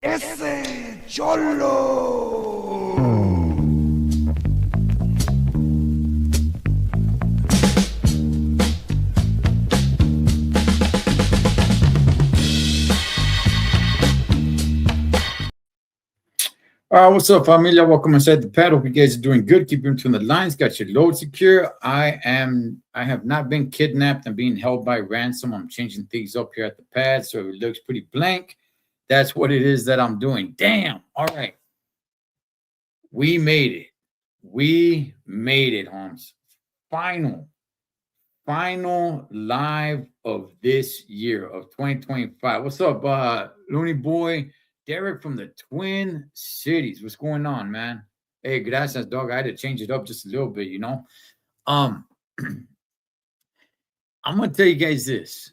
Ese Cholo. What's up, familia? Welcome inside the pad. Hope you guys are doing good. Keep in between the lines. Got your load secure. I have not been kidnapped and being held by ransom. I'm changing things up here at the pad so it looks pretty blank. That's what it is that I'm doing. Damn. All right. We made it. We made it, Holmes. Final live of this year of 2025. What's up, Looney Boy? Derek from the Twin Cities. What's going on, man? Hey, gracias, dog. I had to change it up just a little bit, you know. Um, I'm gonna tell you guys this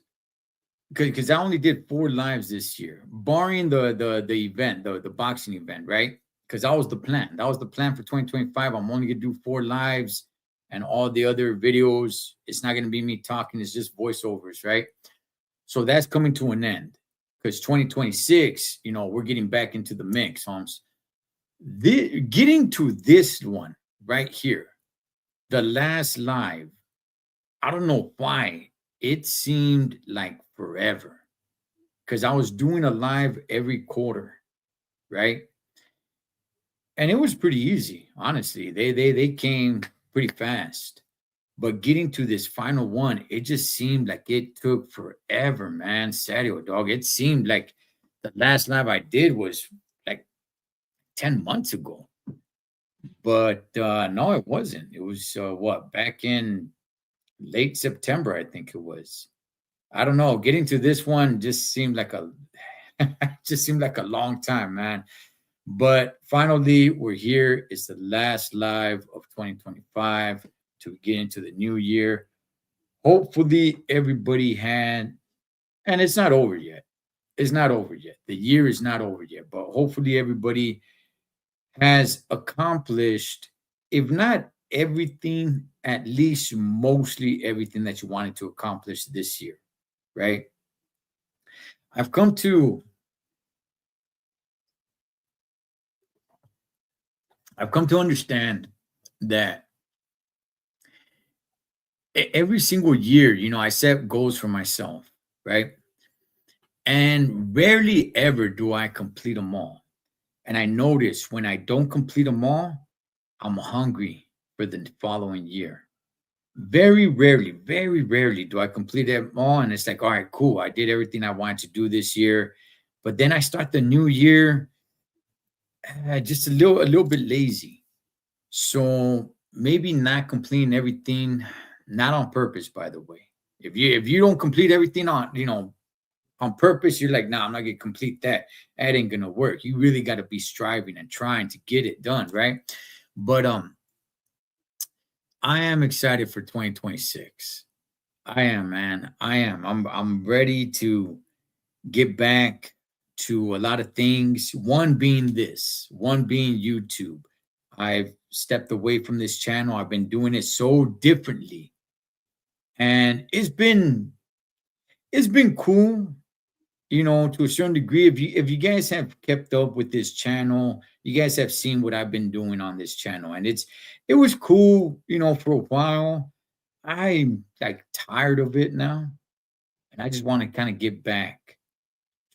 because I only did 4 lives this year, barring the event, the boxing event, right? Because that was the plan. That was the plan for 2025. I'm only gonna do 4 lives, and all the other videos, it's not gonna be me talking. It's just voiceovers, right? So that's coming to an end because 2026, we're getting back into the mix, Holmes. Getting to this one right here, the last live, I don't know why it seemed like forever because I was doing a live every quarter, right? And it was pretty easy, honestly. They came pretty fast. But getting to this final one, it just seemed like it took forever, man. Sadio, dog. It seemed like the last live I did was like 10 months ago. But no, it wasn't. It was back in late September, I think it was. I don't know. Getting to this one just seemed like a just seemed like a long time, man. But finally, we're here. It's the last live of 2025 to get into the new year. Hopefully, everybody had, and it's not over yet. It's not over yet. The year is not over yet, but hopefully, everybody has accomplished, if not everything, at least mostly everything that you wanted to accomplish this year, right? I've come to I've come to understand that every single year, I set goals for myself, right? And rarely ever do I complete them all. And I notice when I don't complete them all, I'm hungry for the following year. Very rarely do I complete them all. And it's like, all right, cool. I did everything I wanted to do this year. But then I start the new year just a little bit lazy. So maybe not completing everything, not on purpose, by the way. If you don't complete everything on purpose, you're like, nah, I'm not gonna complete that. That ain't gonna work. You really gotta be striving and trying to get it done, right? But I am excited for 2026. I am, man. I am. I'm ready to get back to a lot of things. One being this, one being YouTube. I've stepped away from this channel. I've been doing it so differently. And it's been cool, to a certain degree. If you guys have kept up with this channel, you guys have seen what I've been doing on this channel, and it was cool, for a while. I'm like tired of it now, and I just want to kind of get back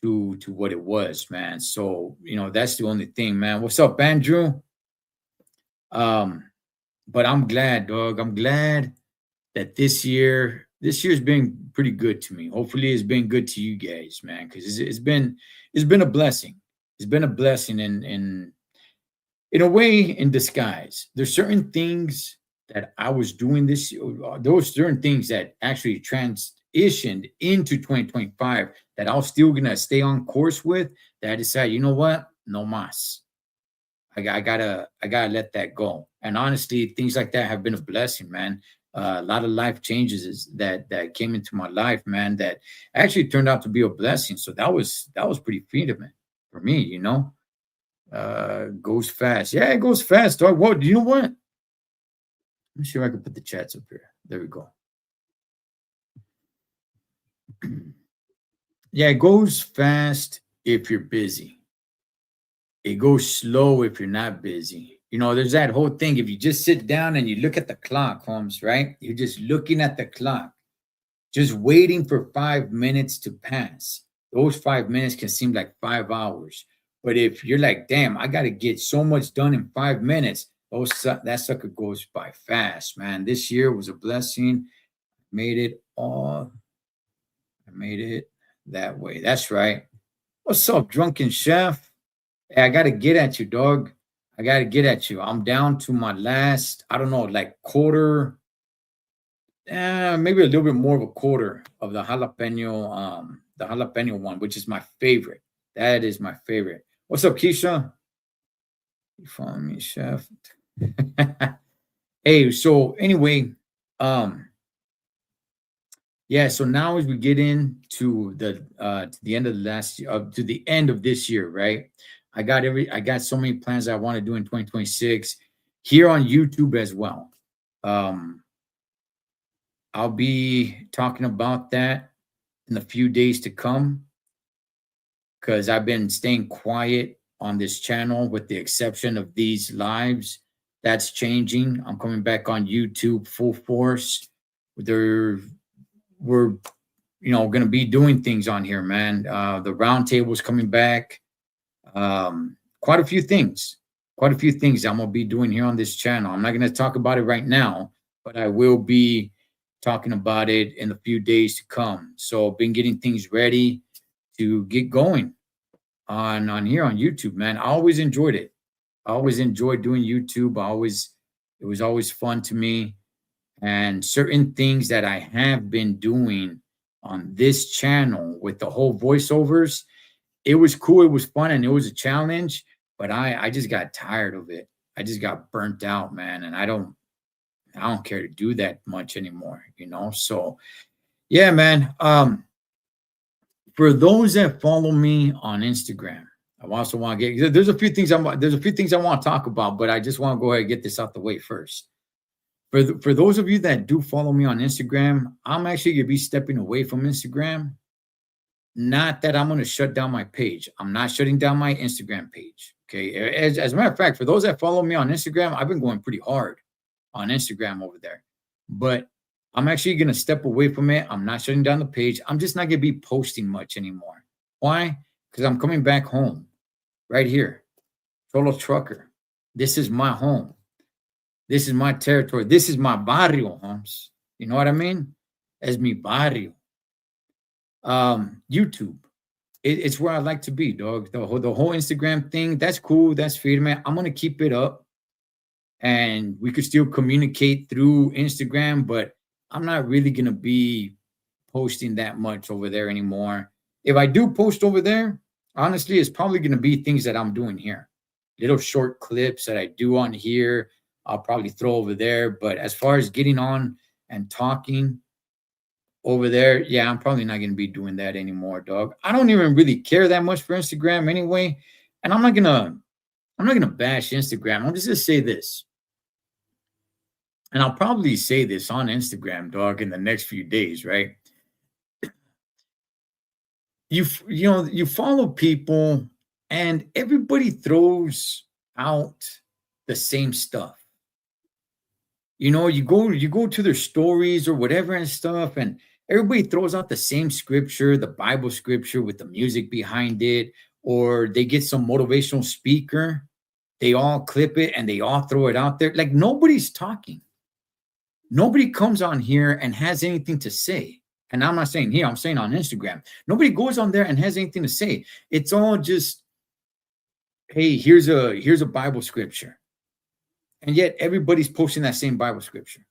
to what it was, man. So that's the only thing, man. What's up, Andrew? Um, but I'm glad, dog. I'm glad that this year's been pretty good to me. Hopefully, it's been good to you guys, man, because it's been a blessing. It's been a blessing in a way in disguise. There's certain things that I was doing this year, those certain things that actually transitioned into 2025 that I was still gonna stay on course with. That I decided, you know what, no mas. I gotta let that go. And honestly, things like that have been a blessing, man. A lot of life changes that came into my life, man, that actually turned out to be a blessing. So that was pretty freedom for me, goes fast. Yeah, it goes fast. Dog. What? You know what? Let me see if I can put the chats up here. There we go. Yeah, it goes fast if you're busy. it goes slow if you're not busy. You know, there's that whole thing. If you just sit down and you look at the clock, Holmes, right? You're just looking at the clock, just waiting for 5 minutes to pass. Those 5 minutes can seem like 5 hours. But if you're like, damn, I got to get so much done in 5 minutes, that sucker goes by fast, man. This year was a blessing. Made it all. I made it that way. That's right. What's up, drunken chef? Hey, I got to get at you, dog. I got to get at you. I'm down to my last, I don't know, like quarter, maybe a little bit more of a quarter of the jalapeno one, which is my favorite. That is my favorite. What's up, Keisha? You follow me, chef? Hey, so anyway, yeah, so now as we get into the end of the last year, to the end of this year, right? I got so many plans I want to do in 2026 here on YouTube as well. I'll be talking about that in the few days to come because I've been staying quiet on this channel with the exception of these lives. That's changing. I'm coming back on YouTube full force. We're going to be doing things on here, man. The round table's coming back. Quite a few things I'm going to be doing here on this channel. I'm not going to talk about it right now, but I will be talking about it in the few days to come. So I've been getting things ready to get going on here on YouTube, man. I always enjoyed it. I always enjoyed doing YouTube. It was always fun to me. And certain things that I have been doing on this channel with the whole voiceovers, it was cool, it was fun, and it was a challenge, but I just got tired of it. I just got burnt out, man, and I don't care to do that much anymore, you know? So, yeah, man. For those that follow me on Instagram, I also want to get, there's a few things I want to talk about, but I just want to go ahead and get this out the way first. For those of you that do follow me on Instagram, I'm actually going to be stepping away from Instagram. Not that I'm going to shut down my page. I'm not shutting down my Instagram page. Okay. As a matter of fact, for those that follow me on Instagram, I've been going pretty hard on Instagram over there. But I'm actually going to step away from it. I'm not shutting down the page. I'm just not going to be posting much anymore. Why? Because I'm coming back home right here. Solo Trucker. This is my home. This is my territory. This is my barrio, Holmes. You know what I mean? Es mi barrio. YouTube. It's where I like to be, dog. The whole Instagram thing, that's cool. That's firme. I'm going to keep it up. And we could still communicate through Instagram, but I'm not really going to be posting that much over there anymore. If I do post over there, honestly, it's probably going to be things that I'm doing here. Little short clips that I do on here, I'll probably throw over there. But as far as getting on and talking over there, yeah, I'm probably not going to be doing that anymore, dog. I don't even really care that much for Instagram anyway. And I'm not going to bash Instagram. I'm just going to say this. And I'll probably say this on Instagram, dog, in the next few days, right? You follow people and everybody throws out the same stuff. You know, you go to their stories or whatever and stuff, and everybody throws out the same scripture, the Bible scripture with the music behind it, or they get some motivational speaker. They all clip it and they all throw it out there. Like nobody's talking. Nobody comes on here and has anything to say. And I'm not saying here, I'm saying on Instagram. Nobody goes on there and has anything to say. It's all just, hey, here's a Bible scripture. And yet everybody's posting that same Bible scripture,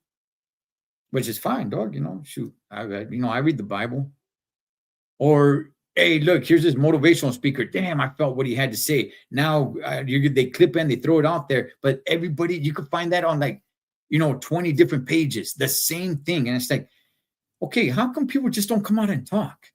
which is fine, dog. You know, shoot, I read the Bible. Or, hey, look, here's this motivational speaker. Damn, I felt what he had to say. Now they clip and they throw it out there. But everybody, you could find that on 20 different pages, the same thing. And it's like, okay, how come people just don't come out and talk?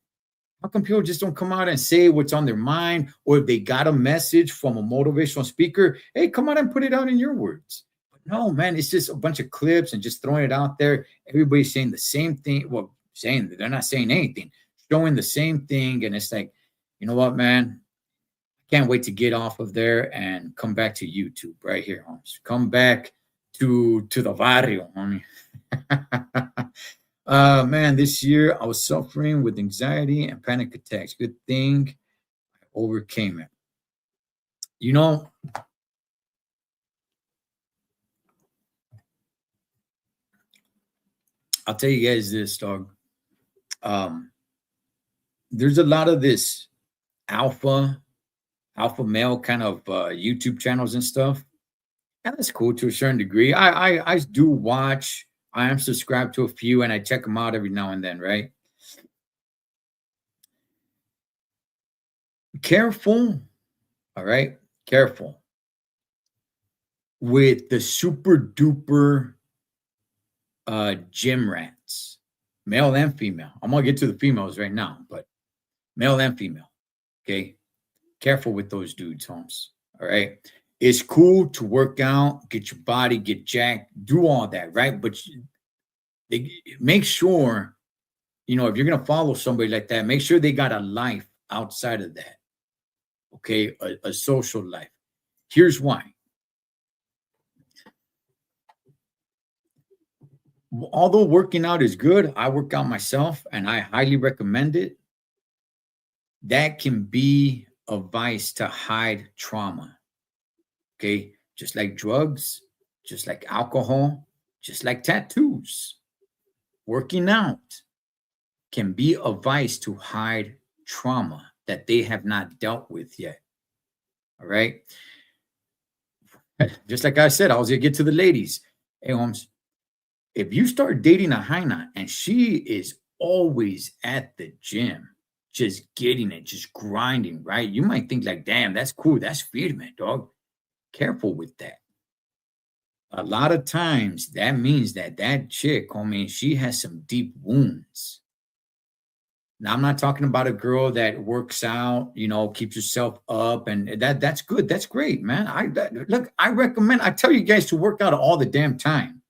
How come people just don't come out and say what's on their mind? Or if they got a message from a motivational speaker, hey, come out and put it out in your words. But no, man, it's just a bunch of clips and just throwing it out there. Everybody's saying the same thing. Well, saying that they're not saying anything, showing the same thing. And it's like, you know what, man? I Can't wait to get off of there and come back to YouTube right here, homies. Come back to the barrio, homie. Man, this year I was suffering with anxiety and panic attacks. Good thing I overcame it. You know, I'll tell you guys this, dog. There's a lot of this alpha male kind of YouTube channels and stuff. And that's cool to a certain degree. I do watch. I am subscribed to a few, and I check them out every now and then, right? Careful, all right? Careful with the super duper gym rats, male and female. I'm gonna get to the females right now, but male and female, okay? Careful with those dudes, Holmes, all right? It's cool to work out, get your body, get jacked, do all that, right? But they make sure, you know, if you're gonna follow somebody like that, make sure they got a life outside of that. Okay, a social life. Here's why. Although working out is good, I work out myself and I highly recommend it. That can be a vice to hide trauma. Okay, just like drugs, just like alcohol, just like tattoos. Working out can be a vice to hide trauma that they have not dealt with yet. All right. Just like I said, I was gonna get to the ladies. Hey, Holmes, if you start dating a hyena and she is always at the gym, just getting it, just grinding, right? You might think like, damn, that's cool. That's freedom, dog. Careful with that. A lot of times that means that that chick, I mean, she has some deep wounds. Now, I'm not talking about a girl that works out, you know, keeps herself up, and that's good. That's great, man. Look, I recommend. I tell you guys to work out all the damn time.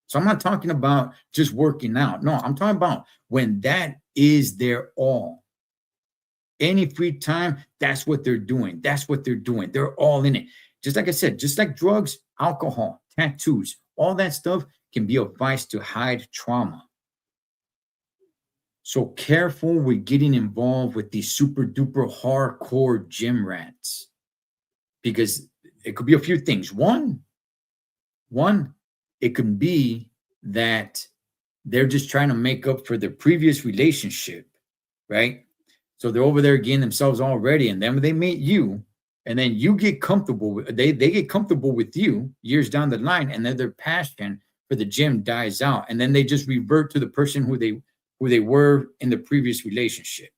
So I'm not talking about just working out. No, I'm talking about when that is their all. Any free time, that's what they're doing. That's what they're doing. They're all in it. Just like I said, just like drugs, alcohol, tattoos, all that stuff can be a vice to hide trauma. So careful with getting involved with these super duper hardcore gym rats, because it could be a few things. One, it can be that they're just trying to make up for their previous relationship, right? So they're over there getting themselves all ready, and then when they meet you, and then you get comfortable with they get comfortable with you years down the line, and then their passion for the gym dies out, and then they just revert to the person who they were in the previous relationship.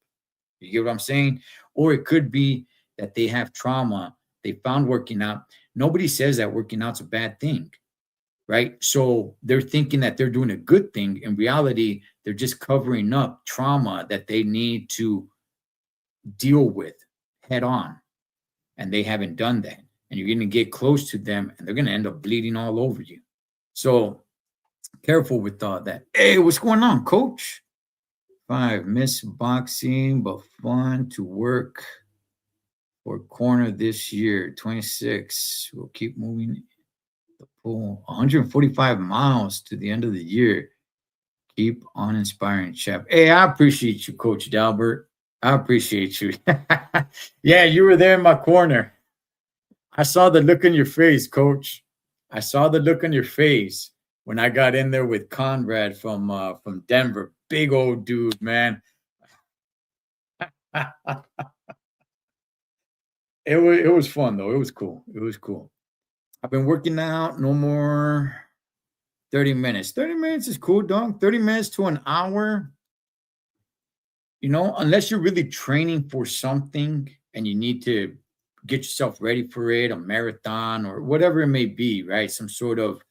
You get what I'm saying? Or it could be that they have trauma. They found working out. Nobody says that working out's a bad thing, right? So they're thinking that they're doing a good thing. In reality, they're just covering up trauma that they need to deal with head on. And they haven't done that. And you're going to get close to them and they're going to end up bleeding all over you. So careful with all that. Hey, what's going on, coach? 5, miss boxing, but fun to work for corner this year. 26, we'll keep moving the pool. 145 miles to the end of the year. Keep on inspiring, chap. Hey, I appreciate you, Coach Dalbert. I appreciate you. Yeah, you were there in my corner. I saw the look on your face, Coach. I saw the look on your face when I got in there with Conrad from Denver. Big old dude, man. It was fun though. It was cool. It was cool. I've been working out no more 30 minutes. 30 minutes is cool, dog. 30 minutes to an hour. You know, unless you're really training for something and you need to get yourself ready for it, a marathon or whatever it may be, right? Some sort of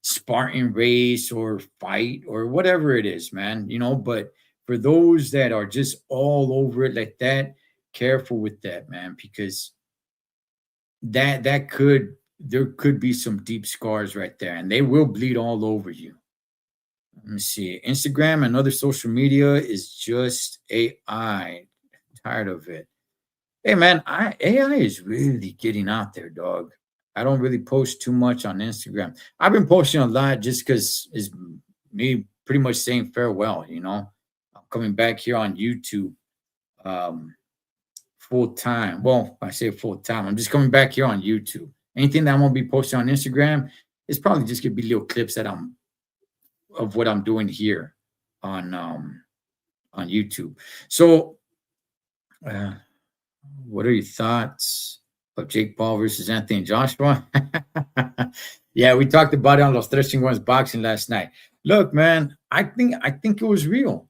Spartan race or fight or whatever it is, man, you know. But for those that are just all over it like that, careful with that, man, because there could be some deep scars right there, and they will bleed all over you. Let me see. Instagram and other social media is just AI. Tired of it. Hey man, AI is really getting out there, dog. I don't really post too much on Instagram. I've been posting a lot just because it's me pretty much saying farewell. I'm coming back here on YouTube um, full time. Well, I say full time. I'm just coming back here on YouTube. Anything that I'm gonna be posting on Instagram is probably just gonna be little clips that I'm of what I'm doing here on YouTube. So, uh, what are your thoughts of Jake Paul versus Anthony Joshua? Yeah, we talked about it on Los Tres Chingones boxing last night. Look, man, I think it was real.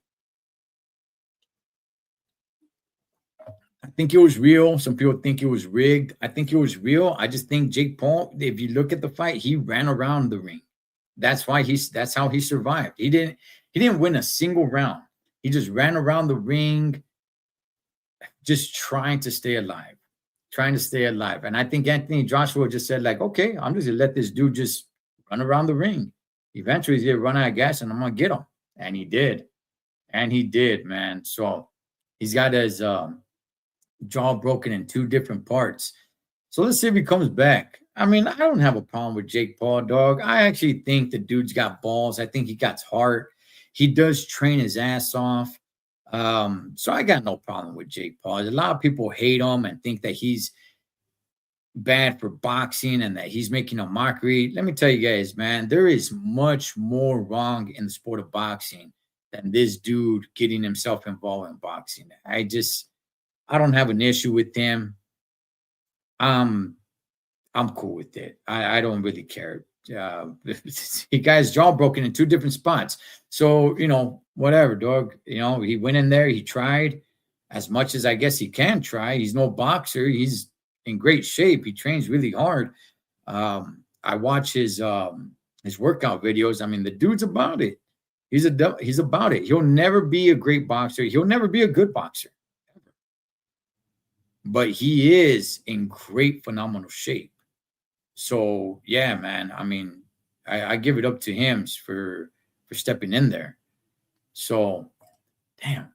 I think it was real. Some people think it was rigged. I think it was real. I just think Jake Paul, if you look at the fight, he ran around the ring. That's how he survived. He didn't win a single round. He just ran around the ring, just trying to stay alive. Trying to stay alive. And I think Anthony Joshua just said, like, okay, I'm just gonna let this dude just run around the ring. Eventually he's gonna run out of gas and I'm gonna get him. And he did. And he did, man. So he's got his jaw broken in two different parts. So let's see if he comes back. I mean, I don't have a problem with Jake Paul, dog. I actually think the dude's got balls. I think he got heart. He does train his ass off. So I got no problem with Jake Paul. A lot of people hate him and think that he's bad for boxing and that he's making a mockery. Let me tell you guys, man, there is much more wrong in the sport of boxing than this dude getting himself involved in boxing. I don't have an issue with him. I'm cool with it. I don't really care. He got his jaw broken in two different spots. So, whatever, dog. He went in there, he tried as much as I guess he can try. He's no boxer. He's in great shape. He trains really hard. I watch his workout videos. I mean, the dude's about it. He's about it. He'll never be a great boxer. He'll never be a good boxer. But he is in great, phenomenal shape. So yeah, man. I mean, I give it up to him for stepping in there. So, damn.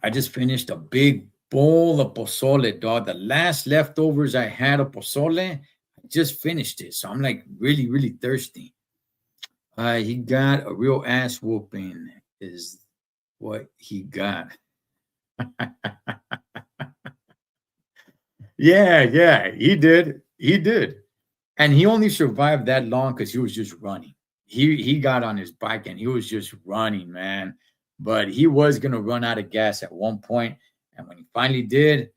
I just finished a big bowl of pozole, dog. The last leftovers I had of pozole, I just finished it. So I'm like really, really thirsty. He got a real ass whooping, is what he got. Yeah, he did. He did. And he only survived that long because he was just running. He got on his bike and he was just running, man. But he was gonna run out of gas at one point, and when he finally did,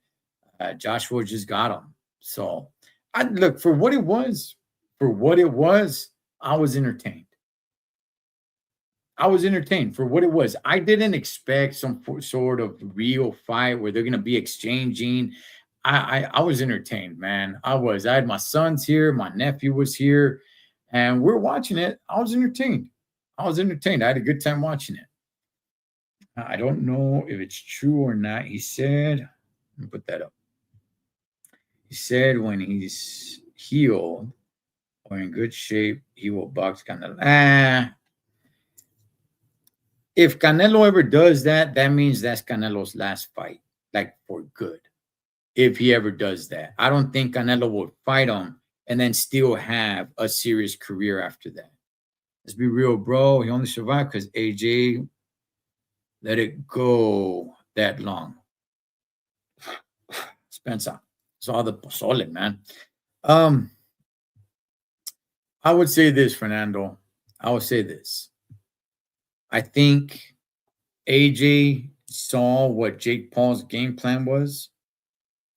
Joshua just got him. So I look for what it was. For what it was, I was entertained. I was entertained for what it was. I didn't expect some sort of real fight where they're gonna be exchanging. I was entertained, man. I was. I had my sons here, my nephew was here, and we're watching it. I was entertained. I was entertained. I had a good time watching it. I don't know if it's true or not. He said, let me put that up. He said when he's healed or in good shape, he will box Canelo. If Canelo ever does that, that means that's Canelo's last fight, like for good. If he ever does that, I don't think Canelo will fight him and then still have a serious career after that. Let's be real, bro. He only survived because AJ let it go that long. Spencer, it's all the solid, man. I would say this, Fernando. I would say this. I think AJ saw what Jake Paul's game plan was,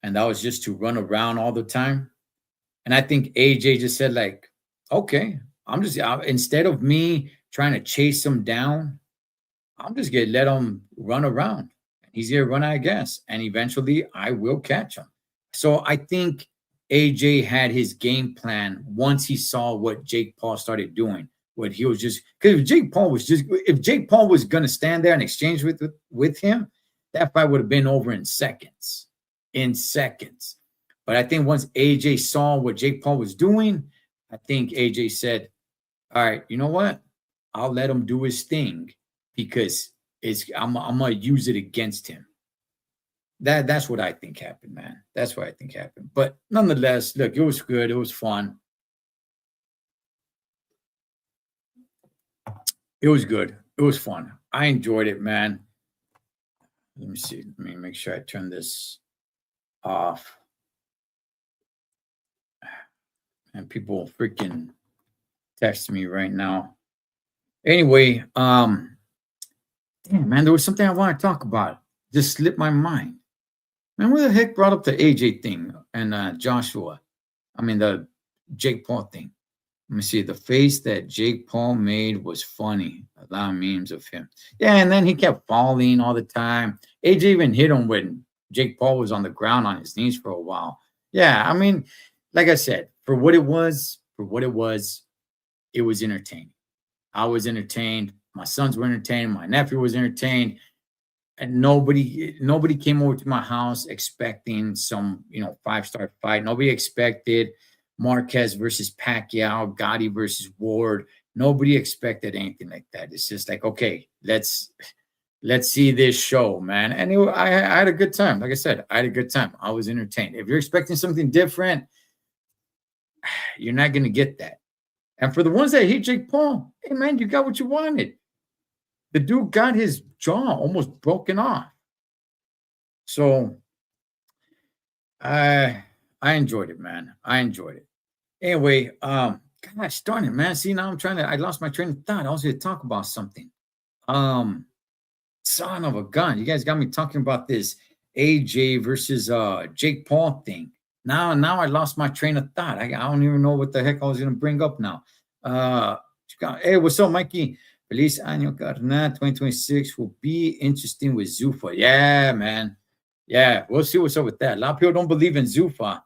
and that was just to run around all the time. And I think AJ just said, like, okay, instead of me trying to chase him down, I'm just gonna let him run around. He's gonna run out of gas, and eventually I will catch him. So I think AJ had his game plan once he saw what Jake Paul started doing. What he was just because if Jake Paul was gonna stand there and exchange with him, that fight would have been over in seconds. In seconds. But I think once AJ saw what Jake Paul was doing, I think AJ said, all right, you know what? I'll let him do his thing because I'm gonna use it against him. That's what I think happened, man. That's what I think happened. But nonetheless, look, it was good. It was fun. It was good. It was fun. I enjoyed it, man. Let me see. Let me make sure I turn this off. And people freaking text me right now. Anyway, damn man, there was something I want to talk about. Just slipped my mind. Man, where the heck brought up the AJ thing and Joshua? I mean the Jake Paul thing. Let me see. The face that Jake Paul made was funny. A lot of memes of him. Yeah, and then he kept falling all the time. AJ even hit him when Jake Paul was on the ground on his knees for a while. Yeah, I mean, like I said, for what it was, it was entertaining. I was entertained. My sons were entertained. My nephew was entertained. And nobody came over to my house expecting some, 5-star fight. Nobody expected Marquez versus Pacquiao, Gotti versus Ward. Nobody expected anything like that. It's just like, okay, let's see this show, man. And I had a good time. Like I said, I had a good time. I was entertained. If you're expecting something different, you're not going to get that. And for the ones that hate Jake Paul, hey, man, you got what you wanted. The dude got his jaw almost broken off. So I enjoyed it, man. I enjoyed it. Anyway, gosh darn it, man. See, now I lost my train of thought. I was going to talk about something. Son of a gun. You guys got me talking about this AJ versus Jake Paul thing. Now I lost my train of thought. I don't even know what the heck I was going to bring up now. Hey, what's up, Mikey? Feliz año, carnal. 2026 will be interesting with Zuffa. Yeah, man. Yeah, we'll see what's up with that. A lot of people don't believe in Zuffa.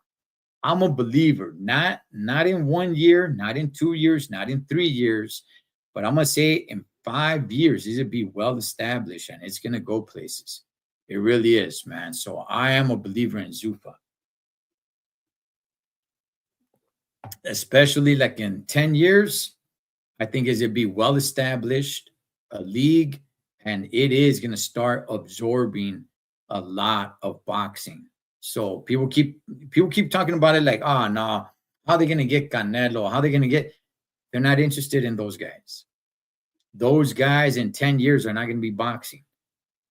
I'm a believer. Not in 1 year, not in 2 years, not in 3 years, but I'm going to say in 5 years, this will be well established and it's going to go places. It really is, man. So I am a believer in Zuffa. Especially like in 10 years, I think is it be well established, a league, and it is going to start absorbing a lot of boxing. So people keep talking about it like, oh no, how are they going to get Canelo? How are they going to get? They're not interested in those guys. Those guys in 10 years are not going to be boxing.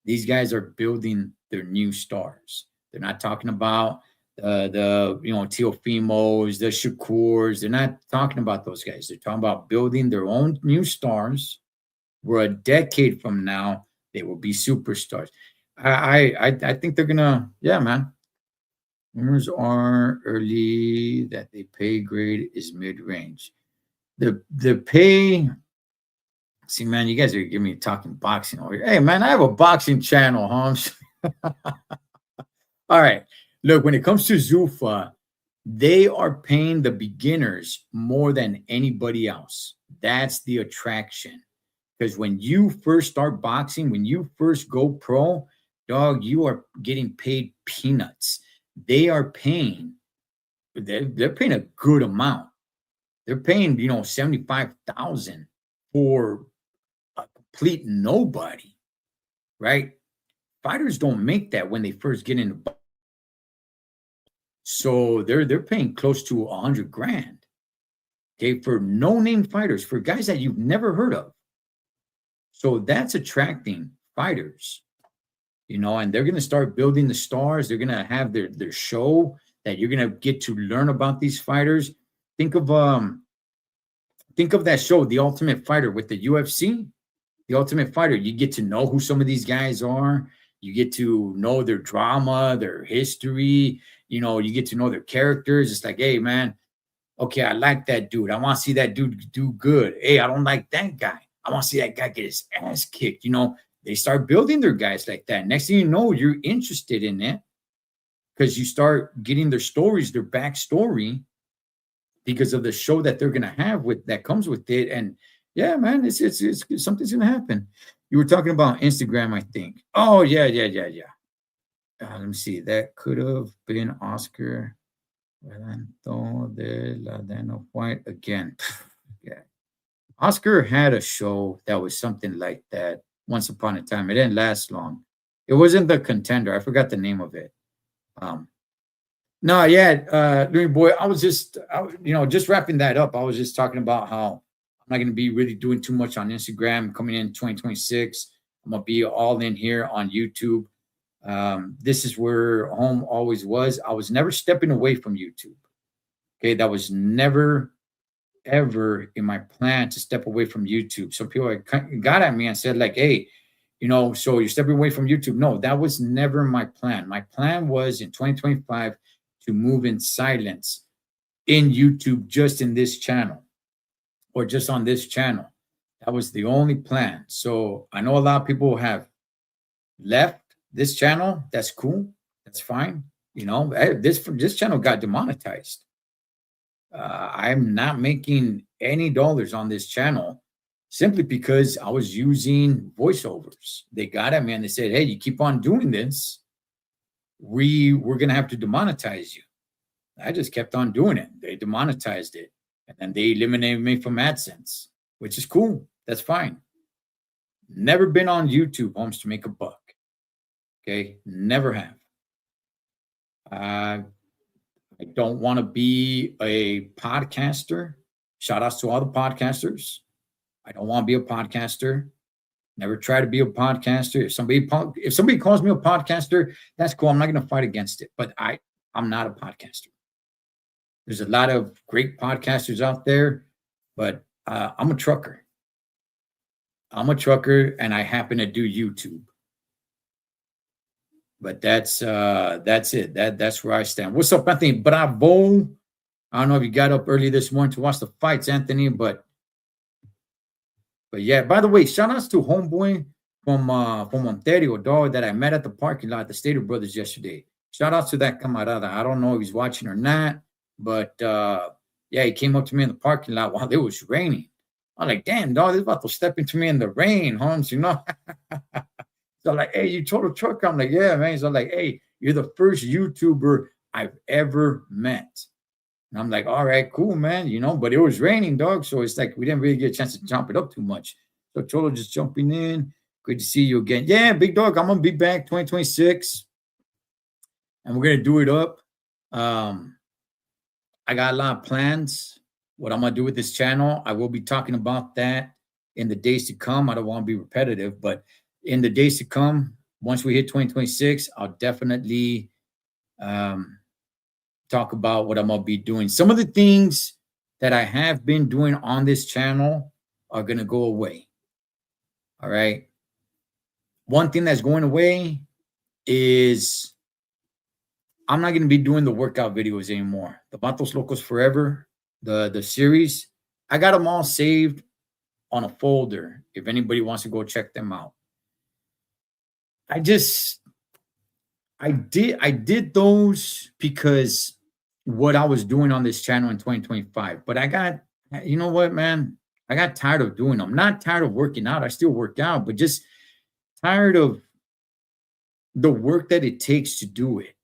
These guys are building their new stars. They're not talking about the Teofimos, the Shakurs. They're not talking about those guys. They're talking about building their own new stars where a decade from now they will be superstars. I think they're gonna, yeah, man. Rumors are early that the pay grade is mid-range. The pay. See, man, you guys are giving me talking boxing over here. Hey, man, I have a boxing channel, Holmes. All right. Look, when it comes to Zuffa, they are paying the beginners more than anybody else. That's the attraction. Because when you first start boxing, when you first go pro, dog, you are getting paid peanuts. They're paying a good amount. They're paying, $75,000 for a complete nobody, right? Fighters don't make that when they first get into boxing. So they're paying close to $100,000. Okay, for no-name fighters, for guys that you've never heard of. So that's attracting fighters, and they're going to start building the stars. They're going to have their show that you're going to get to learn about these fighters. Think of that show, The Ultimate Fighter, with the UFC. The Ultimate Fighter, you get to know who some of these guys are. You get to know their drama, their history. You get to know their characters. It's like, hey, man, okay, I like that dude. I want to see that dude do good. Hey, I don't like that guy. I want to see that guy get his ass kicked. They start building their guys like that. Next thing you know, you're interested in it because you start getting their stories, their backstory, because of the show that they're gonna have that comes with it. And yeah, man, it's something's gonna happen. You were talking about Instagram, I think. Oh yeah. Let me see. That could have been Oscar Relanto de la Dana White again. Yeah. Oscar had a show that was something like that once upon a time. It didn't last long. It wasn't the Contender. I forgot the name of it. No, yeah, Dream Boy. I was just, just wrapping that up. I was just talking about how I'm not going to be really doing too much on Instagram coming in 2026. I'm gonna be all in here on YouTube. This is where home always was. I was never stepping away from YouTube. Okay, that was never ever in my plan to step away from YouTube. So people got at me and said, like, hey, so you're stepping away from YouTube. No, that was never my plan. My plan was in 2025 to move in silence in YouTube, just in this channel or just on this channel. That was the only plan. So I know a lot of people have left this channel. That's cool. That's fine. This channel got demonetized. I'm not making any dollars on this channel simply because I was using voiceovers. They got at me and they said, hey, you keep on doing this, we're going to have to demonetize you. I just kept on doing it. They demonetized it. And then they eliminated me from AdSense, which is cool. That's fine. Never been on YouTube, Holmes, to make a buck. Okay? Never have. I don't want to be a podcaster. Shout outs to all the podcasters. I don't want to be a podcaster. Never try to be a podcaster. If somebody calls me a podcaster, that's cool. I'm not going to fight against it. But I'm not a podcaster. There's a lot of great podcasters out there, but I'm a trucker. I'm a trucker, and I happen to do YouTube. But that's it. That's where I stand. What's up, Anthony Bravo? I don't know if you got up early this morning to watch the fights, Anthony, but yeah. By the way, shout outs to homeboy from Ontario, dog, that I met at the parking lot at the Stater Brothers yesterday. Shout outs to that camarada. I don't know if he's watching or not, but yeah, he came up to me in the parking lot while it was raining. I'm like, damn, dog, this about to step into me in the rain, Holmes, So like, hey, you total trucker? I'm like, yeah, man. So like, hey, you're the first YouTuber I've ever met. And I'm like, all right, cool, man. But it was raining, dog. So it's like we didn't really get a chance to jump it up too much. So Cholo just jumping in. Good to see you again. Yeah, big dog. I'm gonna be back 2026. And we're gonna do it up. I got a lot of plans. What I'm gonna do with this channel. I will be talking about that in the days to come. I don't want to be repetitive, but in the days to come, once we hit 2026, I'll definitely talk about what I'm going to be doing. Some of the things that I have been doing on this channel are going to go away. All right. One thing that's going away is I'm not going to be doing the workout videos anymore. The Vatos Locos Forever, the series, I got them all saved on a folder if anybody wants to go check them out. I did those because what I was doing on this channel in 2025. But I got, you know what, man? I got tired of doing them. Not tired of working out. I still work out, but just tired of the work that it takes to do it.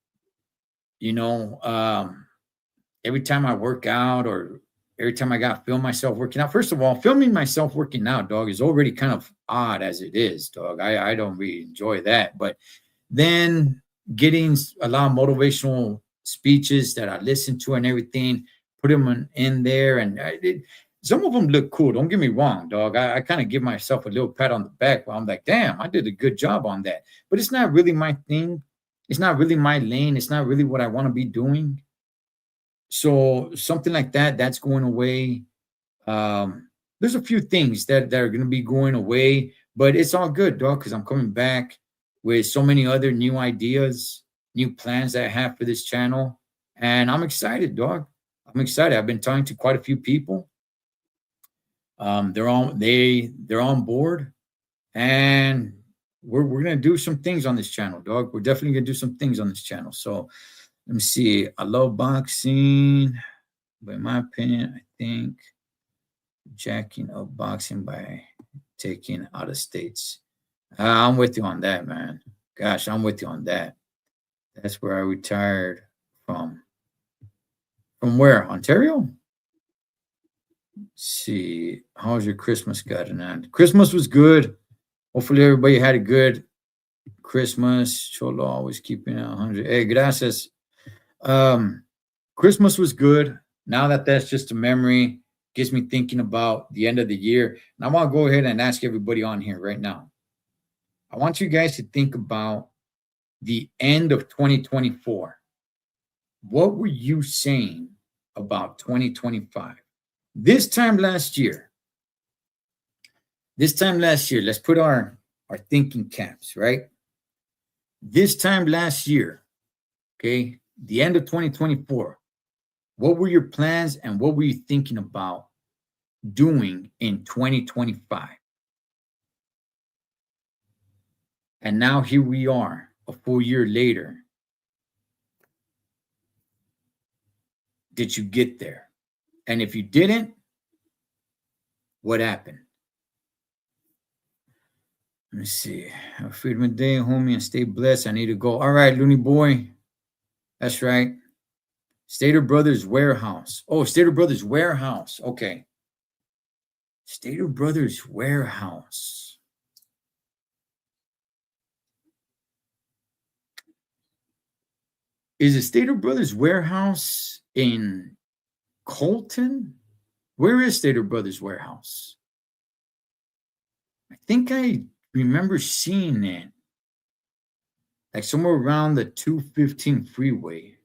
Every time I work out or every time I got to film myself working out. First of all, filming myself working out, dog, is already kind of odd as it is, dog. I don't really enjoy that. But then getting a lot of motivational speeches that I listen to and everything, put them in there. And some of them look cool. Don't get me wrong, dog. I kind of give myself a little pat on the back while I'm like, damn, I did a good job on that. But it's not really my thing. It's not really my lane. It's not really what I want to be doing. So something like that's going away. There's a few things that are going to be going away, but it's all good, dog, because I'm coming back with so many other new ideas, new plans that I have for this channel. And I'm excited, dog. I'm excited. I've been talking to quite a few people. They're on board, and we're going to do some things on this channel, dog. We're definitely going to do some things on this channel. So let me see. I love boxing, but in my opinion, I think jacking up boxing by taking out of states. I'm with you on that, man. Gosh, I'm with you on that. That's where I retired from. From where? Ontario? Let's see. How's your Christmas gotten on? Christmas was good. Hopefully everybody had a good Christmas. Cholo always keeping it 100. Hey, gracias. Christmas was good. Now that that's just a memory, gets me thinking about the end of the year. And I want to go ahead and ask everybody on here right now. I want you guys to think about the end of 2024. What were you saying about 2025? This time last year, let's put our thinking caps, right? This time last year, okay, the end of 2024, what were your plans and what were you thinking about doing in 2025? And now here we are, a full year later. Did you get there? And if you didn't, what happened? Let me see. Have a freedom day, homie, and stay blessed. I need to go. All right, Looney Boy. That's right. Stater Brothers Warehouse. Oh, Stater Brothers Warehouse. Okay. Stater Brothers Warehouse. Is it Stater Brothers Warehouse in Colton? Where is Stater Brothers Warehouse? I think I remember seeing it like somewhere around the 215 freeway.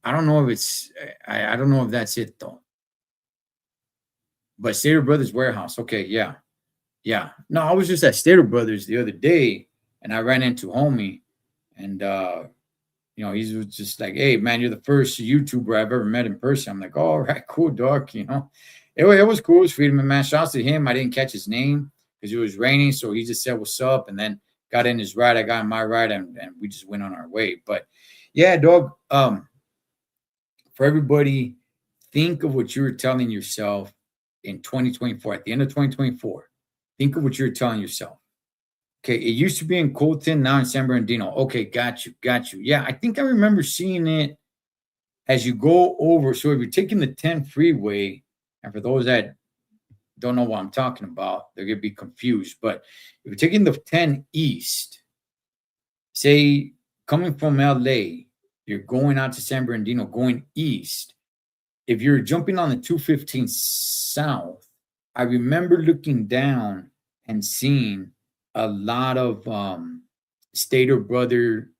I don't know if it's, I don't know if that's it though. But Stater Brothers Warehouse. Okay, yeah. Yeah. No, I was just at Stater Brothers the other day and I ran into homie and you know, he was just like, hey man, you're the first YouTuber I've ever met in person. I'm like, oh, all right, cool, dog. You know, it was cool. It was Freedom, man. Shouts to him. I didn't catch his name because it was raining, so he just said what's up and then got in his ride. I got in my ride and we just went on our way. But yeah, dog. For everybody, think of what you were telling yourself in 2024. At the end of 2024, think of what you're telling yourself. Okay, it used to be in Colton, now in San Bernardino. Okay, got you. Yeah, I think I remember seeing it as you go over. So if you're taking the 10 freeway, and for those that don't know what I'm talking about, they're going to be confused. But if you're taking the 10 east, say coming from LA, you're going out to San Bernardino, going east. If you're jumping on the 215 south, I remember looking down and seeing a lot of Stater Brother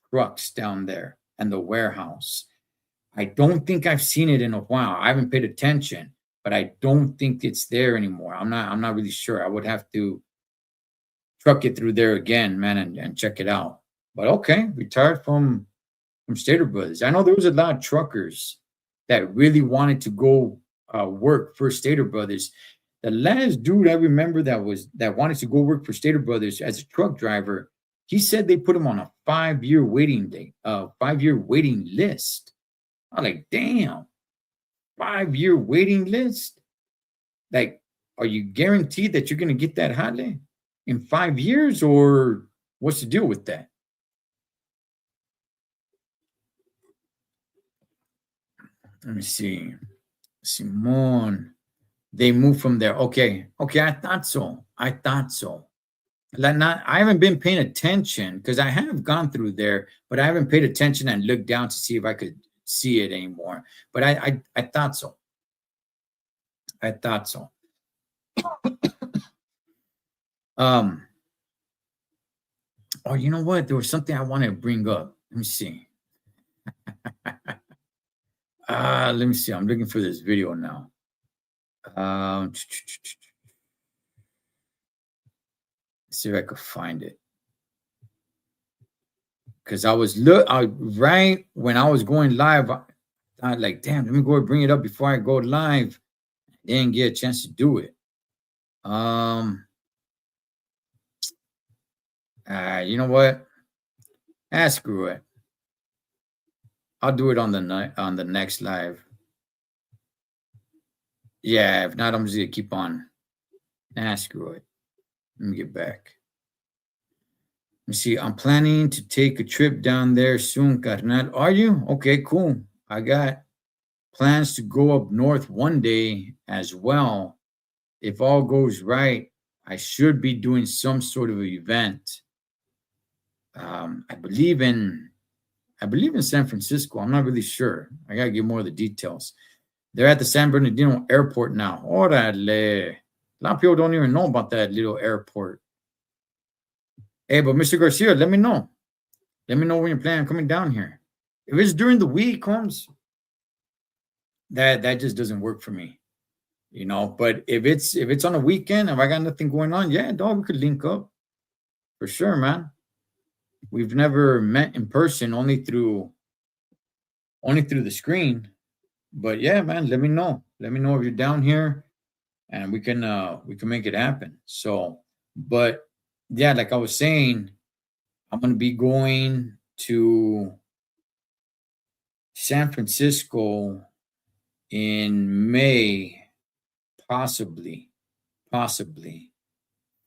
trucks down there and the warehouse. I don't think I've seen it in a while. I haven't paid attention, but I don't think it's there anymore. I'm not really sure. I would have to truck it through there again, man, and check it out. But okay, retired from Stater Brothers. I know there was a lot of truckers that really wanted to go work for Stater Brothers. The last dude I remember that wanted to go work for Stater Brothers as a truck driver, he said they put him on a 5-year waiting date, 5-year waiting list. I'm like, damn, 5-year waiting list? Like, are you guaranteed that you're gonna get that Harley in 5 years, or what's the deal with that? Let me see. Simone. They moved from there. Okay. I thought so. I haven't been paying attention because I have gone through there, but I haven't paid attention and looked down to see if I could see it anymore. But I thought so. Oh, you know what? There was something I wanted to bring up. Let me see. Let me see. I'm looking for this video now. See if I could find it. Because I was right when I was going live, I was like, damn, let me go and bring it up before I go live. I didn't get a chance to do it. You know what? Screw it. I'll do it on the next live. Yeah, if not, I'm just gonna keep on. Screw it. Let me get back. Let me see. I'm planning to take a trip down there soon, carnal. Are you? Okay, cool. I got plans to go up north one day as well. If all goes right, I should be doing some sort of event I believe in San Francisco. I'm not really sure. I gotta get more of the details. They're at the San Bernardino airport now. Orale. A lot of people don't even know about that little airport. Hey, but Mr. Garcia, let me know. Let me know when you're planning on coming down here. If it's during the week, Holmes, that just doesn't work for me. But if it's on a weekend, if I got nothing going on, yeah, dog, we could link up for sure, man. We've never met in person, only through the screen. But yeah, man, let me know. Let me know if you're down here, and we can make it happen. So, but yeah, like I was saying, I'm gonna be going to San Francisco in May, possibly,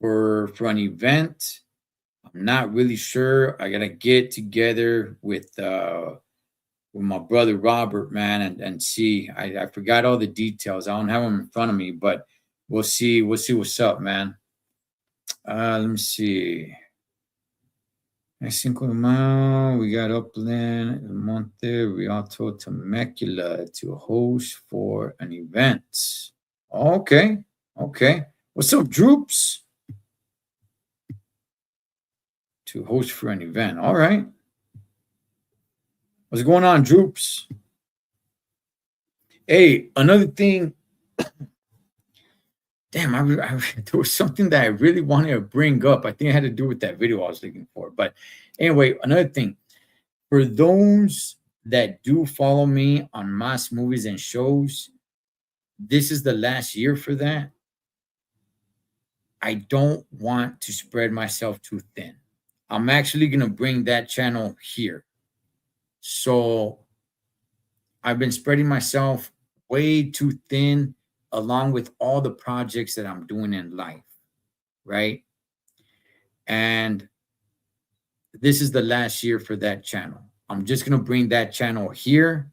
for an event. I'm not really sure. I gotta get together with my brother Robert, man, and see. I forgot all the details. I don't have them in front of me, but we'll see. We'll see what's up, man. Let me see. Cinco de Mayo, we got Upland, Monte, Rialto, Temecula to host for an event. Okay. What's up, Droops? To host for an event. All right. What's going on, Droops? Hey, another thing. Damn, there was something that I really wanted to bring up. I think it had to do with that video I was looking for. But anyway, another thing. For those that do follow me on Mas Movies and Shows, this is the last year for that. I don't want to spread myself too thin. I'm actually going to bring that channel here. So I've been spreading myself way too thin along with all the projects that I'm doing in life, right? And this is the last year for that channel. I'm just going to bring that channel here.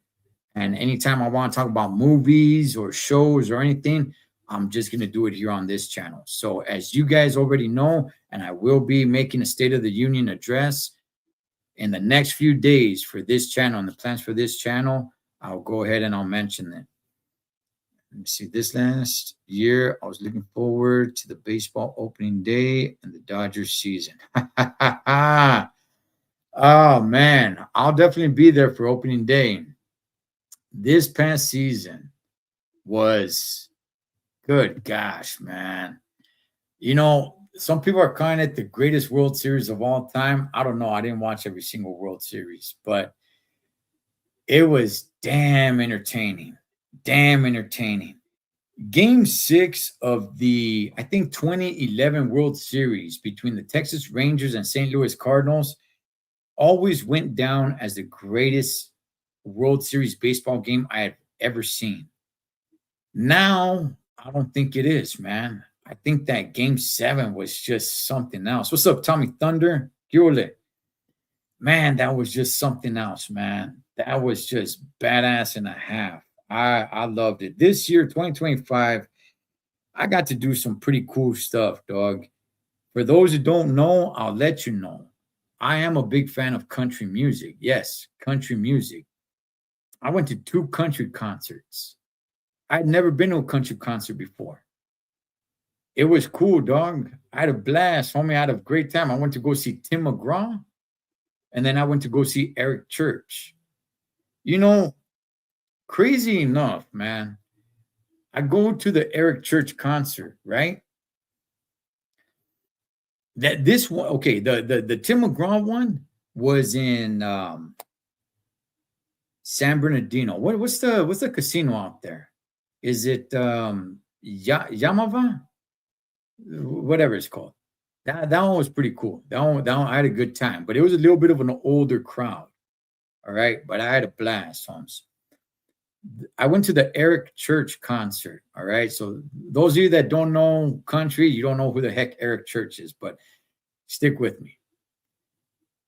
And anytime I want to talk about movies or shows or anything, I'm just going to do it here on this channel. So as you guys already know, and I will be making a State of the Union address in the next few days for this channel and the plans for this channel, I'll go ahead and I'll mention it. Let me see. This last year, I was looking forward to the baseball opening day and the Dodgers season. Oh, man. I'll definitely be there for opening day. This past season was, good gosh, man. Some people are calling it the greatest World Series of all time. I don't know. I didn't watch every single World Series, but it was damn entertaining. Game 6 of the, I think, 2011 World Series between the Texas Rangers and St. Louis Cardinals always went down as the greatest World Series baseball game I have ever seen. Now, I don't think it is, man. I think that Game 7 was just something else. What's up, Tommy Thunder? Yule. Man, that was just something else, man. That was just badass and a half. I loved it. This year, 2025, I got to do some pretty cool stuff, dog. For those who don't know, I'll let you know. I am a big fan of country music. Yes, country music. I went to 2 country concerts. I'd never been to a country concert before. It was cool, dog. I had a blast, homie. I had a great time. I went to go see Tim McGraw, and then I went to go see Eric Church. Crazy enough, man. I go to the Eric Church concert, right? This one, okay, the Tim McGraw one was in San Bernardino. What's the casino out there? Is it Yamava? Whatever it's called. That one was pretty cool. That one I had a good time, but it was a little bit of an older crowd. All right, but I had a blast, Holmes. I went to the Eric Church concert. All right, so those of you that don't know country, you don't know who the heck Eric Church is, but stick with me.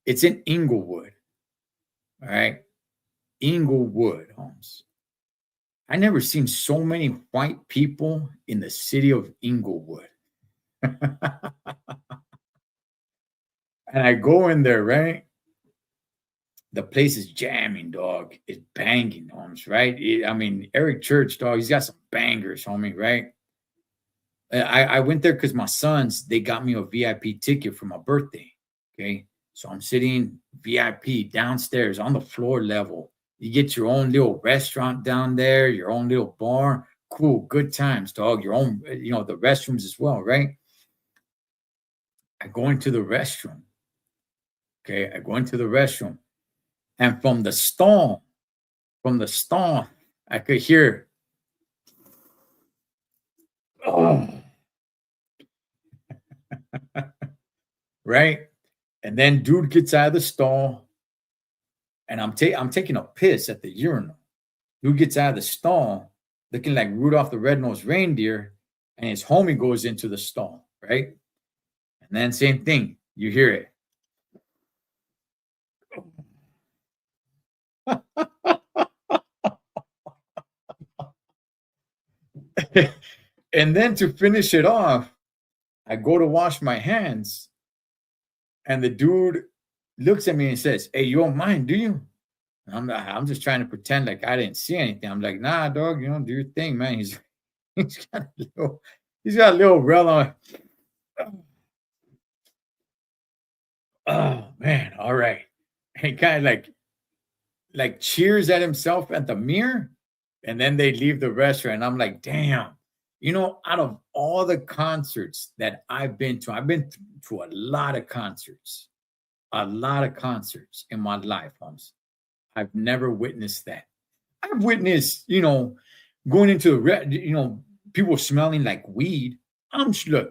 It's in Inglewood. All right, Inglewood, Holmes. I never seen so many white people in the city of Inglewood. And I go in there, right? The place is jamming, dog. It's banging, homes, right? I mean, Eric Church, dog, he's got some bangers, homie, right? I went there because my sons, they got me a VIP ticket for my birthday. Okay. So I'm sitting VIP downstairs on the floor level. You get your own little restaurant down there, your own little bar. Cool, good times, dog. Your own, the restrooms as well, right? I go into the restroom. Okay. I go into the restroom. And from the stall, I could hear, oh, right? And then dude gets out of the stall, and I'm taking a piss at the urinal. Dude gets out of the stall, looking like Rudolph the Red-Nosed Reindeer, and his homie goes into the stall, right? And then same thing, you hear it. And then to finish it off, I go to wash my hands, and the dude looks at me and says, "Hey, you don't mind, do you?" And I'm just trying to pretend like I didn't see anything. I'm like, "Nah, dog, do your thing, man." He's got a little rel on. Oh man, all right. He kind of like cheers at himself at the mirror, and then they leave the restaurant. I'm like, damn. Out of all the concerts that I've been to a lot of concerts, in my life, Holmes. I've never witnessed that. I've witnessed, going into people smelling like weed. I'm sure